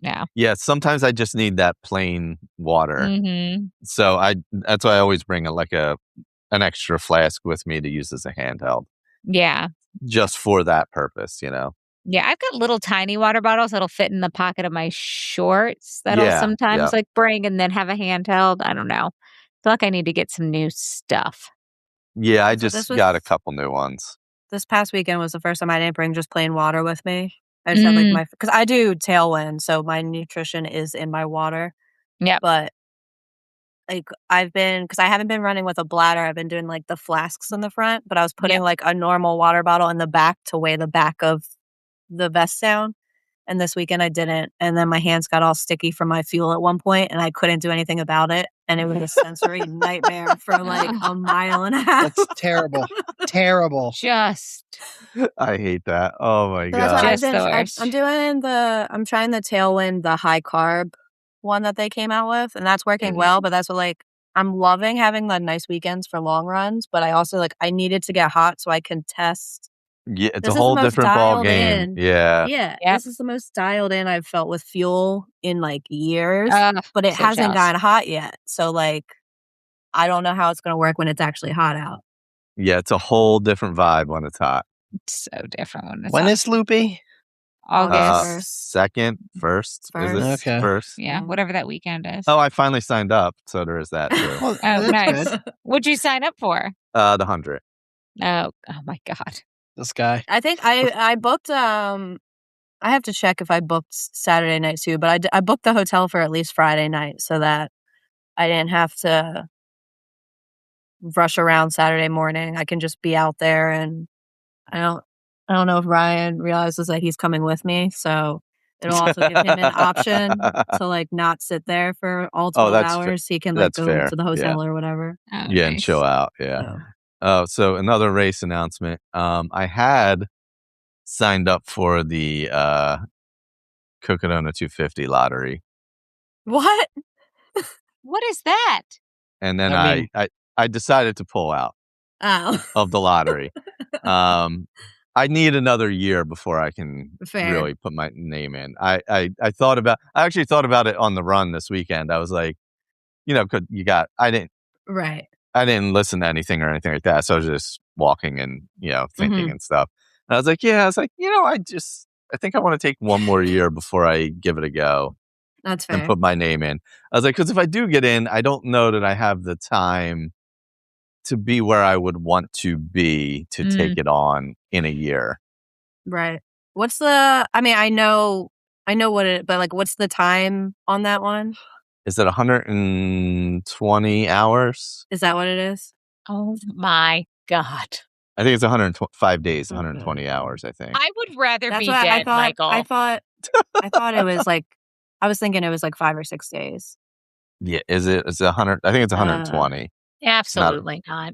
S4: Yeah.
S5: Yeah. Sometimes I just need that plain water. So that's why I always bring an extra flask with me to use as a handheld.
S4: Yeah.
S5: Just for that purpose,
S4: Yeah, I've got little tiny water bottles that'll fit in the pocket of my shorts that I'll sometimes like bring and then have a handheld. I don't know. I feel like I need to get some new stuff.
S5: Yeah, I just got a couple new ones.
S2: This past weekend was the first time I didn't bring just plain water with me. I just had like because I do tailwind, so my nutrition is in my water.
S4: Yeah.
S2: But like because I haven't been running with a bladder, I've been doing like the flasks in the front, but I was putting like a normal water bottle in the back to weigh the back of the vest down. And this weekend I didn't. And then my hands got all sticky from my fuel at one point, and I couldn't do anything about it. And it was a sensory nightmare for like a mile and a half.
S3: That's terrible. Terrible.
S5: I hate that. Oh my God.
S2: That's what I'm trying the Tailwind, the high carb one that they came out with, and that's working well. But that's what I'm loving having the nice weekends for long runs. But I also I needed to get hot so I can test.
S5: Yeah, it's a whole different ball game. Yeah.
S2: This is the most dialed in I've felt with fuel in years, but it hasn't gotten hot yet. So I don't know how it's going to work when it's actually hot out.
S5: Yeah, it's a whole different vibe when it's hot.
S4: It's so different when it's
S3: When
S4: hot.
S3: is Loopy?
S4: August.
S5: Second, first. Is it
S3: Okay.
S5: first?
S4: Yeah, whatever that weekend is.
S5: Oh, I finally signed up, so there is that too.
S3: Well,
S4: Oh,
S3: that's
S4: nice.
S3: good.
S4: What'd you sign up for?
S5: The 100.
S4: Oh my God.
S3: This guy.
S2: I think I booked. I have to check if I booked Saturday night too, but I booked the hotel for at least Friday night so that I didn't have to rush around Saturday morning. I can just be out there, and I don't know if Ryan realizes that he's coming with me, so it'll also give him an option to like not sit there for all 12
S5: that's
S2: hours. He can
S5: that's
S2: like go
S5: fair.
S2: to the hotel or whatever.
S4: Oh,
S5: Yeah, and
S4: nice.
S5: chill out. Yeah.
S2: So.
S5: So another race announcement. I had signed up for the Cocodona 250 lottery,
S2: What?
S4: What is that?
S5: and then
S3: I mean-
S5: I decided to pull out
S2: Oh,
S5: of the lottery. I need another year before I can
S2: Fair.
S5: really put my name in. I actually thought about it on the run this weekend. I was like,
S2: right.
S5: I didn't listen to anything or anything like that. So I was just walking and, thinking and stuff. And I was like, I think I want to take one more year before I give it a go
S2: That's fair.
S5: and put my name in. I was like, because if I do get in, I don't know that I have the time to be where I would want to be to take it on in a year.
S2: Right. What's the? I mean, I know what it, but like, what's the time on that one?
S5: Is it 120 hours?
S2: Is that what it is?
S4: Oh my God.
S5: I think it's 105 days, 120 hours, I think.
S4: I would rather
S2: That's
S4: be
S2: what
S4: dead, Michael.
S2: I thought it was like. I was thinking it was like 5 or 6 days.
S5: Yeah, is it? It's 100. I think it's 120.
S4: Absolutely not.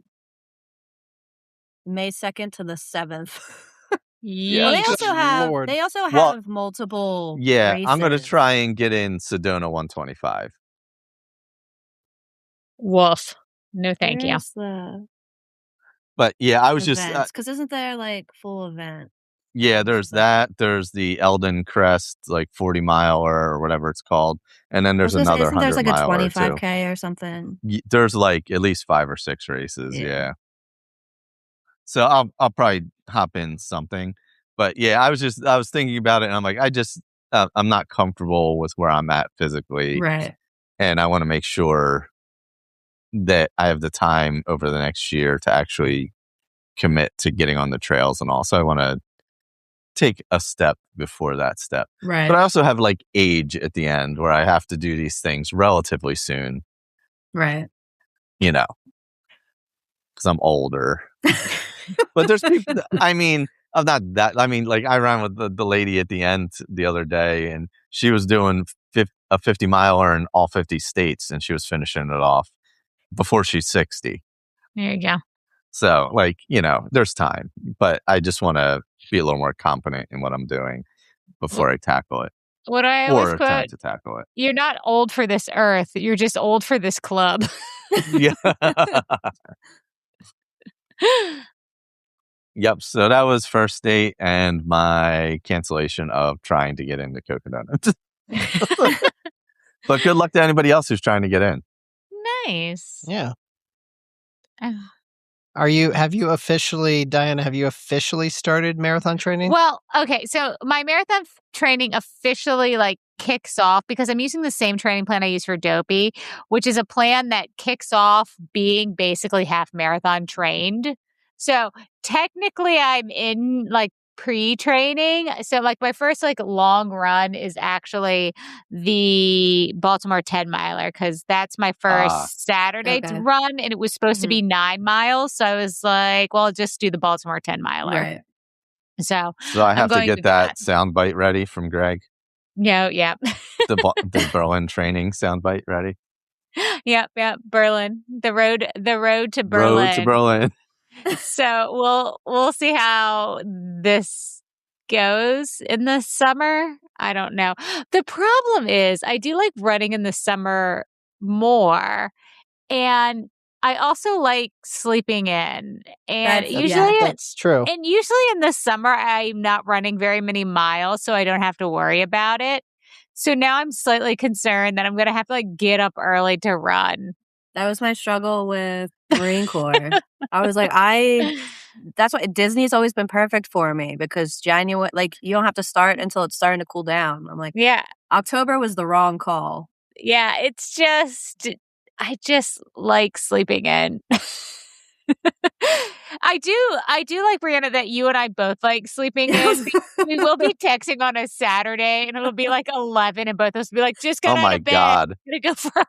S2: May 2nd to the 7th.
S5: Yeah.
S2: Well,
S3: Lord.
S2: they also have multiple.
S5: Yeah,
S2: races.
S5: I'm going to try and get in Sedona 125.
S4: Woof. No, thank you.
S2: Where's the
S5: But yeah, I was just
S2: events? Because isn't there like full event?
S5: yeah, there's that. There's the Eldon Crest, like 40 miler or whatever it's called, and then there's another 100
S2: there's like a
S5: miler too.
S2: 25K or something.
S5: There's like at least 5 or 6 races.
S2: Yeah.
S5: Yeah. So I'll probably hop in something, but yeah, I was thinking about it, and I'm like, I'm not comfortable with where I'm at physically,
S2: Right.
S5: and I want to make sure that I have the time over the next year to actually commit to getting on the trails and all. So I want to take a step before that step.
S2: Right.
S5: But I also have like age at the end where I have to do these things relatively soon,
S2: Right.
S5: because I'm older. But there's people, I'm not that, like I ran with the lady at the end the other day, and she was doing a 50 miler in all 50 states, and she was finishing it off before she's 60.
S4: There you go.
S5: So, there's time, but I just want to be a little more confident in what I'm doing before I tackle it.
S4: What I always
S5: Or
S4: quote,
S5: attempt to tackle it.
S4: you're not old for this earth. You're just old for this club.
S5: Yeah. Yep. So that was first date and my cancellation of trying to get into Cocodona. But good luck to anybody else who's trying to get in.
S4: Nice.
S3: Yeah.
S4: Oh.
S3: Have you officially started marathon training?
S4: Well, okay. So my marathon training officially kicks off because I'm using the same training plan I use for Dopey, which is a plan that kicks off being basically half marathon trained. So technically I'm in pre-training. So my first long run is actually the Baltimore 10 miler because that's my first Saturday run, and it was supposed to be 9 miles. So I was like, well, I'll just do the Baltimore 10 miler.
S2: Right.
S4: So
S5: I have to get that soundbite ready from Greg.
S4: Yeah.
S5: The Berlin training soundbite ready.
S4: Yep. Berlin. The road to Berlin.
S5: Road to Berlin.
S4: So we'll see how this goes in the summer. I don't know. The problem is I do like running in the summer more, and I also like sleeping in. And
S3: that's true.
S4: And usually in the summer I'm not running very many miles, so I don't have to worry about it. So now I'm slightly concerned that I'm going to have to get up early to run.
S2: That was my struggle with Marine Corps. I was like, I that's what Disney's always been perfect for me because January, like you don't have to start until it's starting to cool down. I'm like,
S4: Yeah.
S2: October was the wrong call.
S4: Yeah. It's just, I just like sleeping in. I do like, Bryana, that you and I both like sleeping in. We will be texting on a Saturday and it'll be like 11 and both of us will be like, just got
S5: Oh
S4: out
S5: my
S4: of bed.
S5: God.
S4: Gonna go for a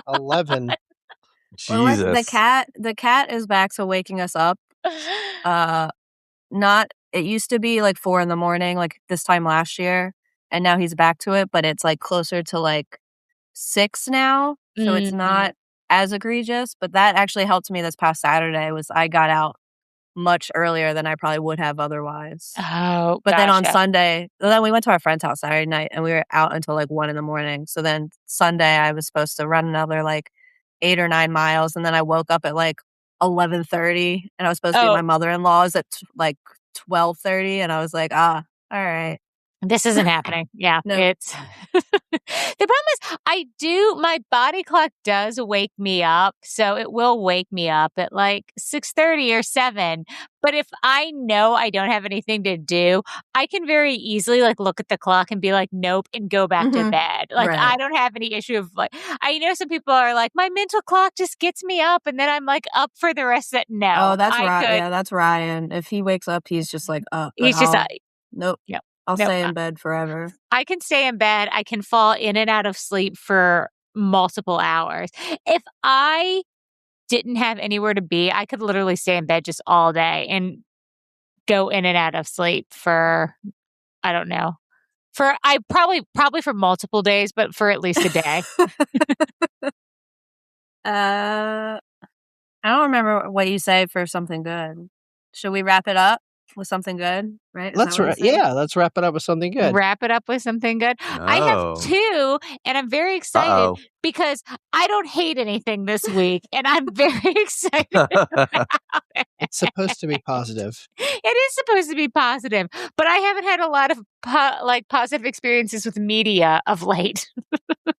S4: run.
S3: 11.
S2: Well, like,
S5: Jesus.
S2: the cat is back to waking us up. It used to be like 4 a.m, like this time last year, and now he's back to it, but it's like closer to like 6 now, so it's not as egregious. But that actually helped me this past Saturday. Was I got out much earlier than I probably would have otherwise.
S4: Oh,
S2: But then on
S4: gotcha.
S2: Sunday, then we went to our friend's house Saturday night, and we were out until like 1 a.m. So then Sunday, I was supposed to run another like 8 or 9 miles, and then I woke up at like 11:30, and I was supposed to be at my mother-in-law's at like 12:30, and I was like, all right.
S4: This isn't happening. Yeah,
S2: No.
S4: it's the problem is my body clock does wake me up, so it will wake me up at like 6:30 or 7. But if I know I don't have anything to do, I can very easily like look at the clock and be like, nope, and go back to bed. Like
S2: Right.
S4: I don't have any issue of like, I know some people are like, my mental clock just gets me up and then I'm like up for the rest of it. No.
S2: Oh, that's
S4: I
S2: right.
S4: could-
S2: Yeah, that's Ryan. If he wakes up, he's just like up. but
S4: He's just,
S2: nope.
S4: Yep.
S2: I'll
S4: Nope.
S2: stay in bed forever.
S4: I can stay in bed. I can fall in and out of sleep for multiple hours. If I didn't have anywhere to be, I could literally stay in bed just all day and go in and out of sleep for, I don't know, probably for multiple days, but for at least a day.
S2: I don't remember what you say for something good. Should we wrap it up with something good? Right? Is that what you said?
S3: Let's wrap it up with something good.
S4: Wrap it up with something good. I have 2, and I'm very excited
S5: Uh-oh.
S4: because I don't hate anything this week, and I'm very excited about it.
S3: It's supposed to be positive.
S4: It is supposed to be positive, but I haven't had a lot of positive experiences with media of late.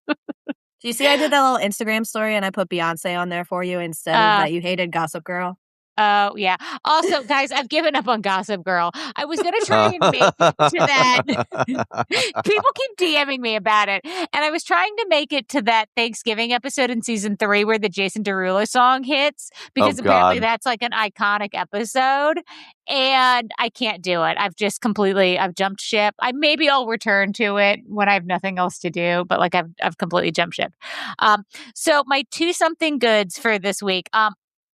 S2: Do you see I did that little Instagram story and I put Beyonce on there for you instead of that you hated Gossip Girl?
S4: Oh, yeah. Also, guys, I've given up on Gossip Girl. I was going to try and make it to that. People keep DMing me about it. And I was trying to make it to that Thanksgiving episode in season 3 where the Jason Derulo song hits, because apparently that's like an iconic episode. And I can't do it. I've jumped ship. Maybe I'll return to it when I have nothing else to do, but like I've completely jumped ship. So my 2 something goods for this week.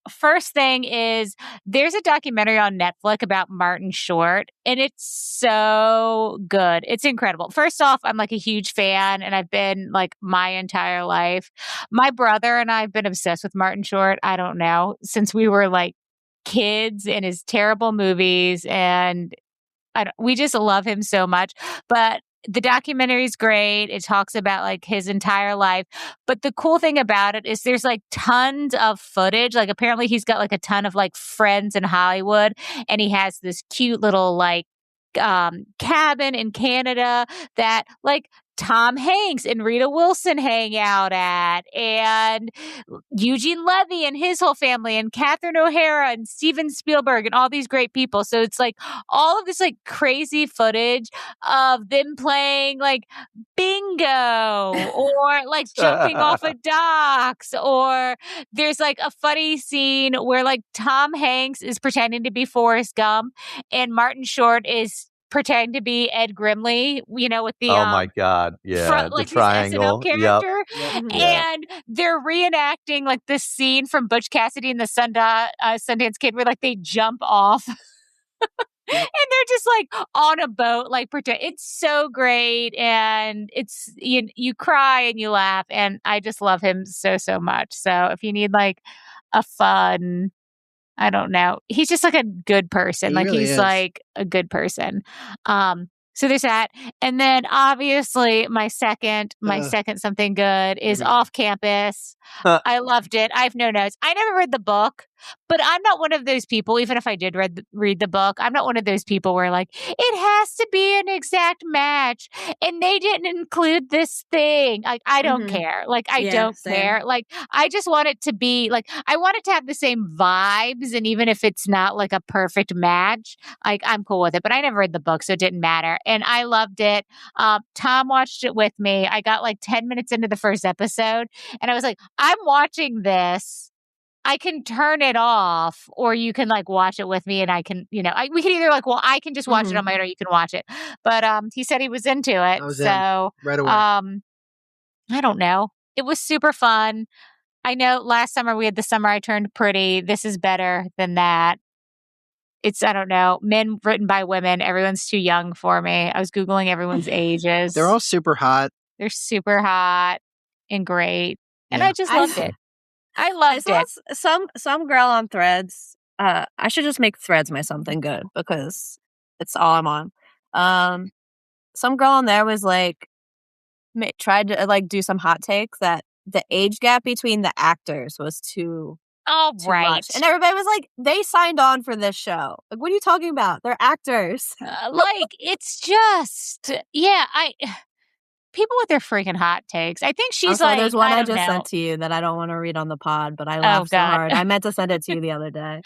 S4: First thing is there's a documentary on Netflix about Martin Short, and it's so good. It's incredible. First off, I'm like a huge fan, and I've been like my entire life. My brother and I have been obsessed with Martin Short, I don't know, since we were like kids, and his terrible movies, and we just love him so much. But the documentary is great. It talks about like his entire life. But the cool thing about it is there's like tons of footage. Like apparently he's got like a ton of like friends in Hollywood, and he has this cute little like cabin in Canada that like Tom Hanks and Rita Wilson hang out at, and Eugene Levy and his whole family, and Catherine O'Hara and Steven Spielberg and all these great people. So it's like all of this like crazy footage of them playing like bingo or like jumping off of docks, or there's like a funny scene where like Tom Hanks is pretending to be Forrest Gump and Martin Short is pretending to be Ed Grimley, with the
S5: oh my God. Yeah.
S4: like
S5: the triangle.
S4: his SNL character.
S3: Yep.
S4: And they're reenacting like this scene from Butch Cassidy and the Sundance Kid where like they jump off. And they're just like on a boat, like pretend. It's so great, and it's you cry and you laugh, and I just love him so much. So if you need like a fun, I don't know, he's just like a good person.
S3: He
S4: like
S3: really
S4: he's
S3: is.
S4: like a good person. So there's that, and then obviously my second something good is Off Campus. I loved it. I have no notes. I never read the book, but I'm not one of those people, even if I did read the book, I'm not one of those people where like, it has to be an exact match and they didn't include this thing. Like, I don't care. Like, I don't care. Like, I just want it to be like, I want it to have the same vibes. And even if it's not like a perfect match, like, I'm cool with it. But I never read the book, so it didn't matter. And I loved it. Tom watched it with me. I got like 10 minutes into the first episode and I was like, I'm watching this. I can turn it off, or you can like watch it with me, and I can, we can either like, well, I can just watch it on my own, or you can watch it. But he said he was into it,
S3: I was in right away.
S4: I don't know. It was super fun. I know last summer we had The Summer I Turned Pretty. This is better than that. It's, I don't know, men written by women. Everyone's too young for me. I was Googling everyone's ages.
S3: They're all super hot.
S4: They're super hot and great. And I just loved it. I loved it.
S2: Some girl on Threads. I should just make Threads my something good because it's all I'm on. Some girl on there was like, tried to like do some hot takes that the age gap between the actors was too much. And everybody was like, they signed on for this show. Like, what are you talking about? They're actors.
S4: It's just, people with their freaking hot takes. I think she's
S2: also, there's one I just sent to you that I don't want to read on the pod, but I laughed so hard. I meant to send it to you the other day.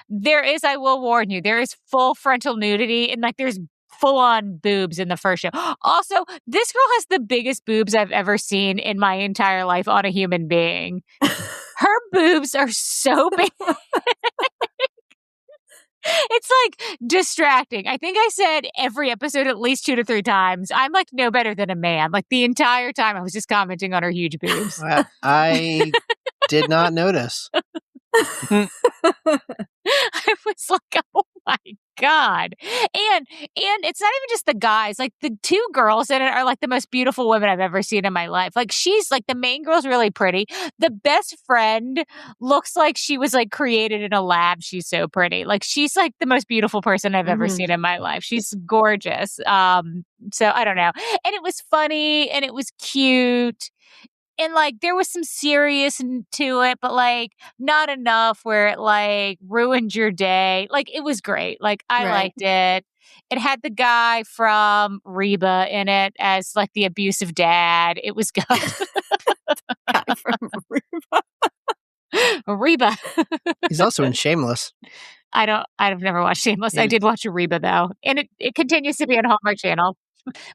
S4: There is, I will warn you, there is full frontal nudity and like there's full on boobs in the first show. Also, this girl has the biggest boobs I've ever seen in my entire life on a human being. Her boobs are so big. It's like distracting. I think I said every episode at least 2 to 3 times, I'm like no better than a man. Like the entire time I was just commenting on her huge boobs.
S3: I did not notice.
S4: I was like, oh my God. And it's not even just the guys. Like the 2 girls in it are like the most beautiful women I've ever seen in my life. Like she's like, the main girl's really pretty. The best friend looks like she was like created in a lab. She's so pretty. Like she's like the most beautiful person I've ever seen in my life. She's gorgeous. So I don't know. And it was funny and it was cute. And like there was some serious to it, but like not enough where it like ruined your day. Like it was great. Like I liked it. It had the guy from Reba in it as like the abusive dad. It was good.
S2: Guy from
S4: Reba.
S3: He's also in Shameless.
S4: I've never watched Shameless. I did watch Reba though. And it continues to be on Hallmark Channel.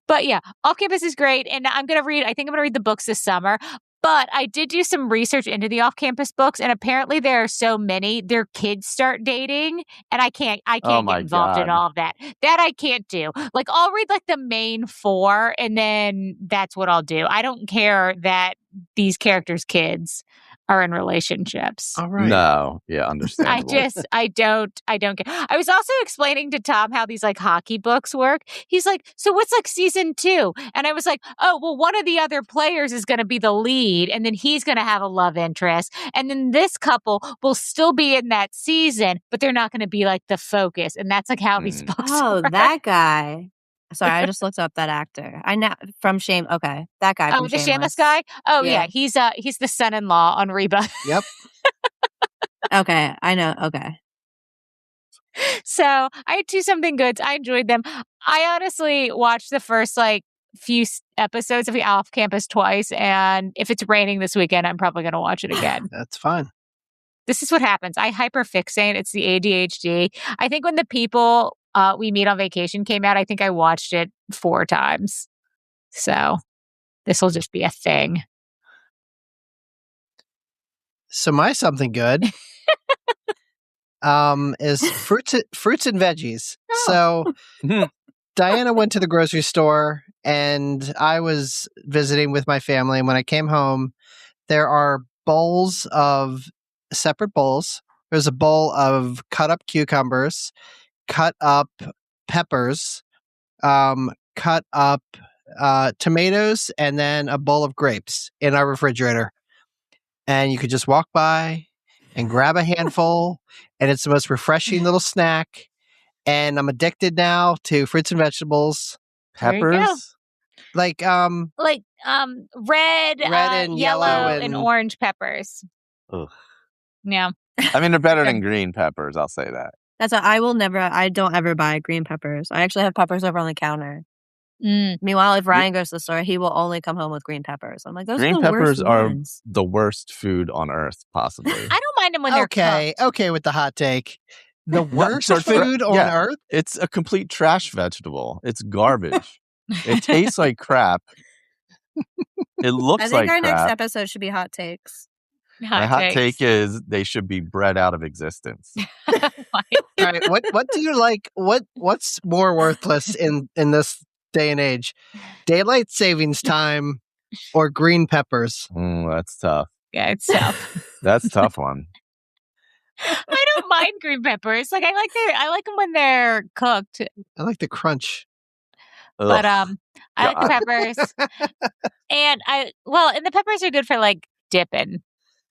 S4: But yeah, Off Campus is great. And I think I'm going to read the books this summer. But I did do some research into the off-campus books, and apparently there are so many, their kids start dating, and I can't get involved in all of that. That I can't do. Like, I'll read like the main 4, and then that's what I'll do. I don't care that these characters' kids are in relationships.
S3: All right.
S5: No, yeah, understandable.
S4: I don't get. I was also explaining to Tom how these like hockey books work. He's like, so what's like season 2? And I was like, oh, well, one of the other players is going to be the lead, and then he's going to have a love interest, and then this couple will still be in that season, but they're not going to be like the focus, and that's like how these books work.
S2: That guy. Sorry, I just looked up that actor. I know from Shame. Okay, that guy. From
S4: the Shameless guy. Oh yeah, he's the son-in-law on Reba.
S3: Yep.
S2: Okay, I know. Okay.
S4: So I had 2 something goods. I enjoyed them. I honestly watched the first like few episodes of the Off Campus twice, and if it's raining this weekend, I'm probably going to watch it again.
S3: That's fine.
S4: This is what happens. I hyperfixate. It's the ADHD. I think when the people we meet on vacation came out, I think I watched it 4 times. So this will just be a thing.
S3: So my something good is fruits and veggies.
S4: Oh.
S3: So Diana went to the grocery store and I was visiting with my family. And when I came home, there are separate bowls. There's a bowl of cut up cucumbers, cut up peppers, cut up tomatoes, and then a bowl of grapes in our refrigerator. And you could just walk by and grab a handful, and it's the most refreshing little snack. And I'm addicted now to fruits and vegetables.
S5: Peppers?
S3: Like
S4: Like red,
S3: and
S4: yellow,
S3: yellow
S4: and
S3: and-
S4: orange peppers.
S5: Ugh.
S4: Yeah.
S5: I mean, they're better than green peppers. I'll say that.
S2: That's what I don't ever buy green peppers. I actually have peppers over on the counter.
S4: Mm.
S2: Meanwhile, if Ryan goes to the store, he will only come home with green peppers. I'm like, those
S5: Green
S2: are the
S5: peppers
S2: worst
S5: are
S2: ones.
S5: the worst food on earth, possibly.
S4: I don't mind them when they're
S3: okay,
S4: cooked.
S3: okay with the hot take. The
S5: No,
S3: worst
S5: they're
S3: food on
S5: yeah.
S3: earth?
S5: It's a complete trash vegetable. It's garbage. It tastes like crap. It looks
S2: I think
S5: like
S2: our next
S5: crap.
S2: episode should be hot takes.
S5: My hot
S4: takes.
S5: take is they should be bred out of existence.
S3: All right, what do you like? What's more worthless in this day and age? Daylight savings time or green peppers?
S5: That's tough.
S4: Yeah, it's tough.
S5: That's a tough one.
S4: I don't mind green peppers. Like I like them when they're cooked.
S3: I like the crunch.
S4: But
S5: Ugh.
S4: I like the peppers. And and the peppers are good for like dipping.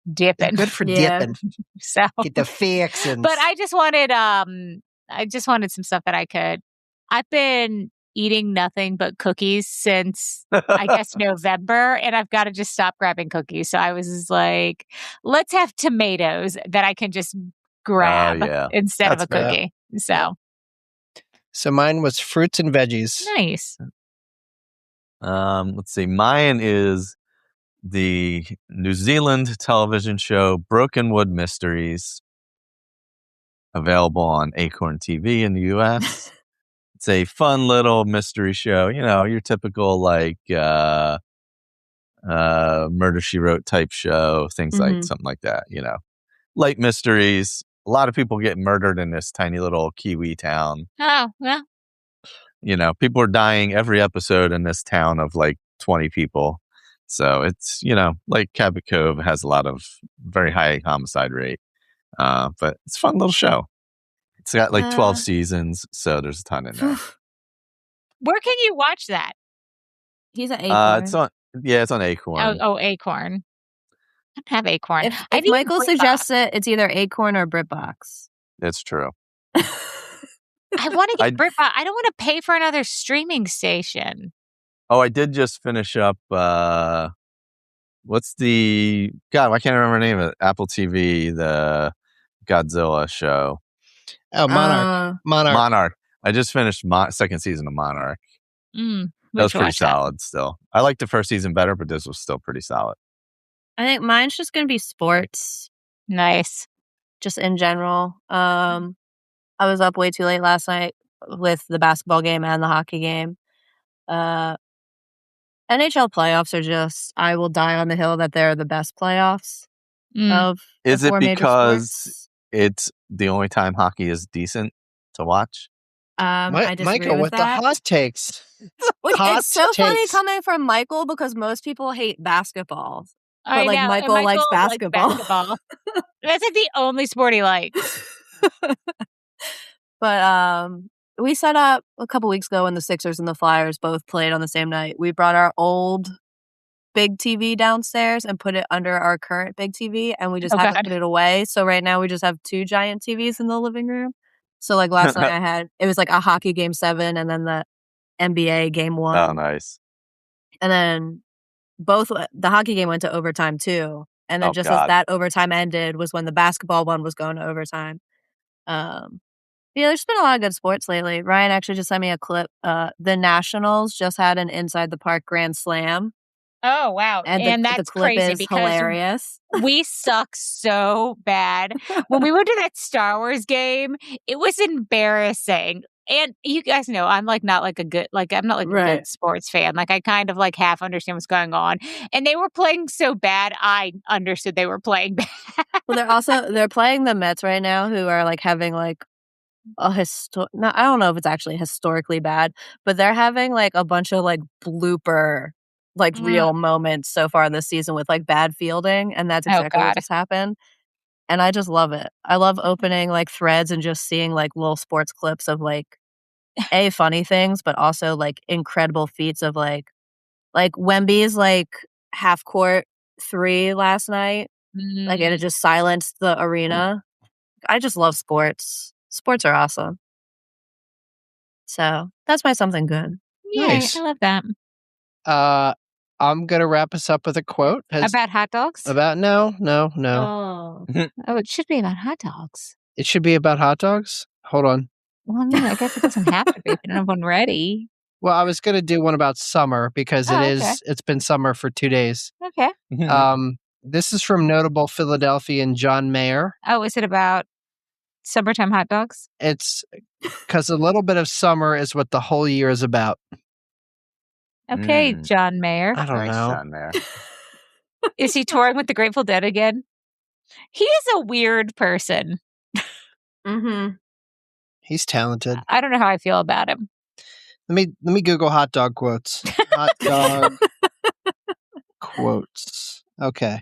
S3: They're good for
S2: Yeah.
S3: dipping.
S4: So
S3: Get the fixins.
S4: but I just wanted some stuff that I could. I've been eating nothing but cookies since I guess November, and I've got to just stop grabbing cookies. So I was just like, let's have tomatoes that I can just grab
S5: yeah.
S4: instead of
S3: That's
S4: a
S3: fair.
S4: cookie. So
S3: mine was fruits and veggies.
S4: nice.
S5: Let's see. Mine is the New Zealand television show Brokenwood Mysteries, available on Acorn TV in the U.S. It's a fun little mystery show. You know, your typical like Murder, She Wrote type show, things like something like that. You know, light mysteries. A lot of people get murdered in this tiny little Kiwi town.
S4: Oh, yeah.
S5: You know, people are dying every episode in this town of like 20 people. So it's, you know, like Cabot Cove has a lot of very high homicide rate. But it's a fun little show. It's got like 12 seasons, so there's a ton in there.
S4: Where can you watch that?
S2: He's an Acorn.
S5: It's on Acorn.
S4: Oh, Acorn. I don't have Acorn.
S2: If Michael suggests it, it's either Acorn or BritBox.
S5: It's true.
S4: I want to get BritBox. I don't want to pay for another streaming station.
S5: Oh, I did just finish up. What's the God? I can't remember the name of it. Apple TV, the Godzilla show.
S3: Oh, Monarch.
S5: Monarch. I just finished second season of Monarch. That was pretty solid. Still, I liked the first season better, but this was still pretty solid.
S2: I think mine's just going to be sports.
S4: Nice.
S2: Just in general. I was up way too late last night with the basketball game and the hockey game. NHL playoffs are just, I will die on the hill that they're the best playoffs of
S5: Is
S2: the
S5: it
S2: four major
S5: because
S2: sports.
S5: it's the only time hockey is decent to watch?
S2: I disagree
S3: Michael with
S2: that.
S3: the hot takes.
S2: Which
S3: hot
S2: it's so funny
S3: takes.
S2: coming from Michael because most people hate basketball.
S4: I
S2: But, like,
S4: know,
S2: Michael
S4: and
S2: likes
S4: likes
S2: basketball.
S4: basketball. That's like the only sport he likes.
S2: But we set up a couple weeks ago when the Sixers and the Flyers both played on the same night. We brought our old big TV downstairs and put it under our current big TV, and we just haven't put it away. So right now we just have two giant TVs in the living room. So like last night it was like a hockey game 7 and then the NBA game 1.
S5: Oh, nice.
S2: And then the hockey game went to overtime too. And then as that overtime ended was when the basketball one was going to overtime. There's been a lot of good sports lately. Ryan actually just sent me a clip. The Nationals just had an inside the park grand slam.
S4: Oh, wow.
S2: And
S4: that's
S2: the clip
S4: crazy
S2: is
S4: because
S2: hilarious.
S4: we suck so bad. When we went to that Star Wars game, it was embarrassing. And you guys know I'm like not like a good a good sports fan. Like I kind of like half understand what's going on. And they were playing so bad, I understood they were playing bad.
S2: Well, they're playing the Mets right now, who are like having like I don't know if it's actually historically bad, but they're having like a bunch of like blooper like real moments so far this season with like bad fielding, and that's exactly what just happened. And I just love it. I love opening like threads and just seeing like little sports clips of like funny things, but also like incredible feats of like Wemby's like half court 3 last night. Like it just silenced the arena. I just love sports. Sports are awesome. So that's my something good.
S4: Yeah,
S3: Nice.
S4: I love that.
S3: I'm gonna wrap us up with a quote.
S4: About hot dogs?
S3: No.
S2: Oh.
S4: Oh, it should be about hot dogs.
S3: It should be about hot dogs. Hold on.
S4: Well, I mean, I guess it doesn't have to be if you don't have one ready.
S3: Well, I was gonna do one about summer because
S4: Oh, okay.
S3: it's been summer for 2 days.
S4: Okay.
S3: This is from notable Philadelphian John Mayer.
S4: Oh, is it about summertime hot dogs?
S3: It's because a little bit of summer is what the whole year is about.
S4: Okay, John Mayer.
S3: I don't
S5: Thanks,
S3: know.
S5: John Mayer.
S4: Is he touring with the Grateful Dead again? He is a weird person.
S2: Mm-hmm.
S3: He's talented.
S4: I don't know how I feel about him.
S3: Let me Google hot dog quotes. Hot dog quotes. Okay.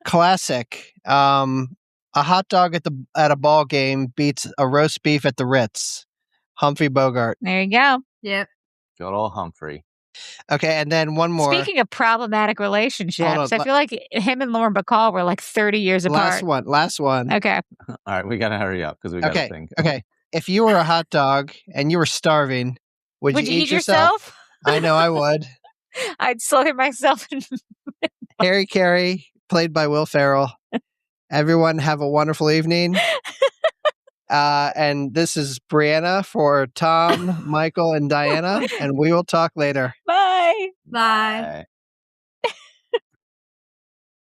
S3: Classic. A hot dog at a ball game beats a roast beef at the Ritz. Humphrey Bogart.
S4: There you go.
S2: Yep.
S5: Good old Humphrey.
S3: Okay, and then one more.
S4: Speaking of problematic relationships,
S3: on,
S4: I feel like him and Lauren Bacall were like 30 years apart.
S3: Last one.
S4: Okay.
S5: All right, we got to hurry up because we got to think.
S3: Okay. If you were a hot dog and you were starving, would you eat yourself? I know I would.
S4: I'd slaughter myself.
S3: Harry Carey, played by Will Ferrell. Everyone have a wonderful evening. And this is Bryana for Tom, Michael, and Diana, and we will talk later.
S4: Bye.
S2: Bye.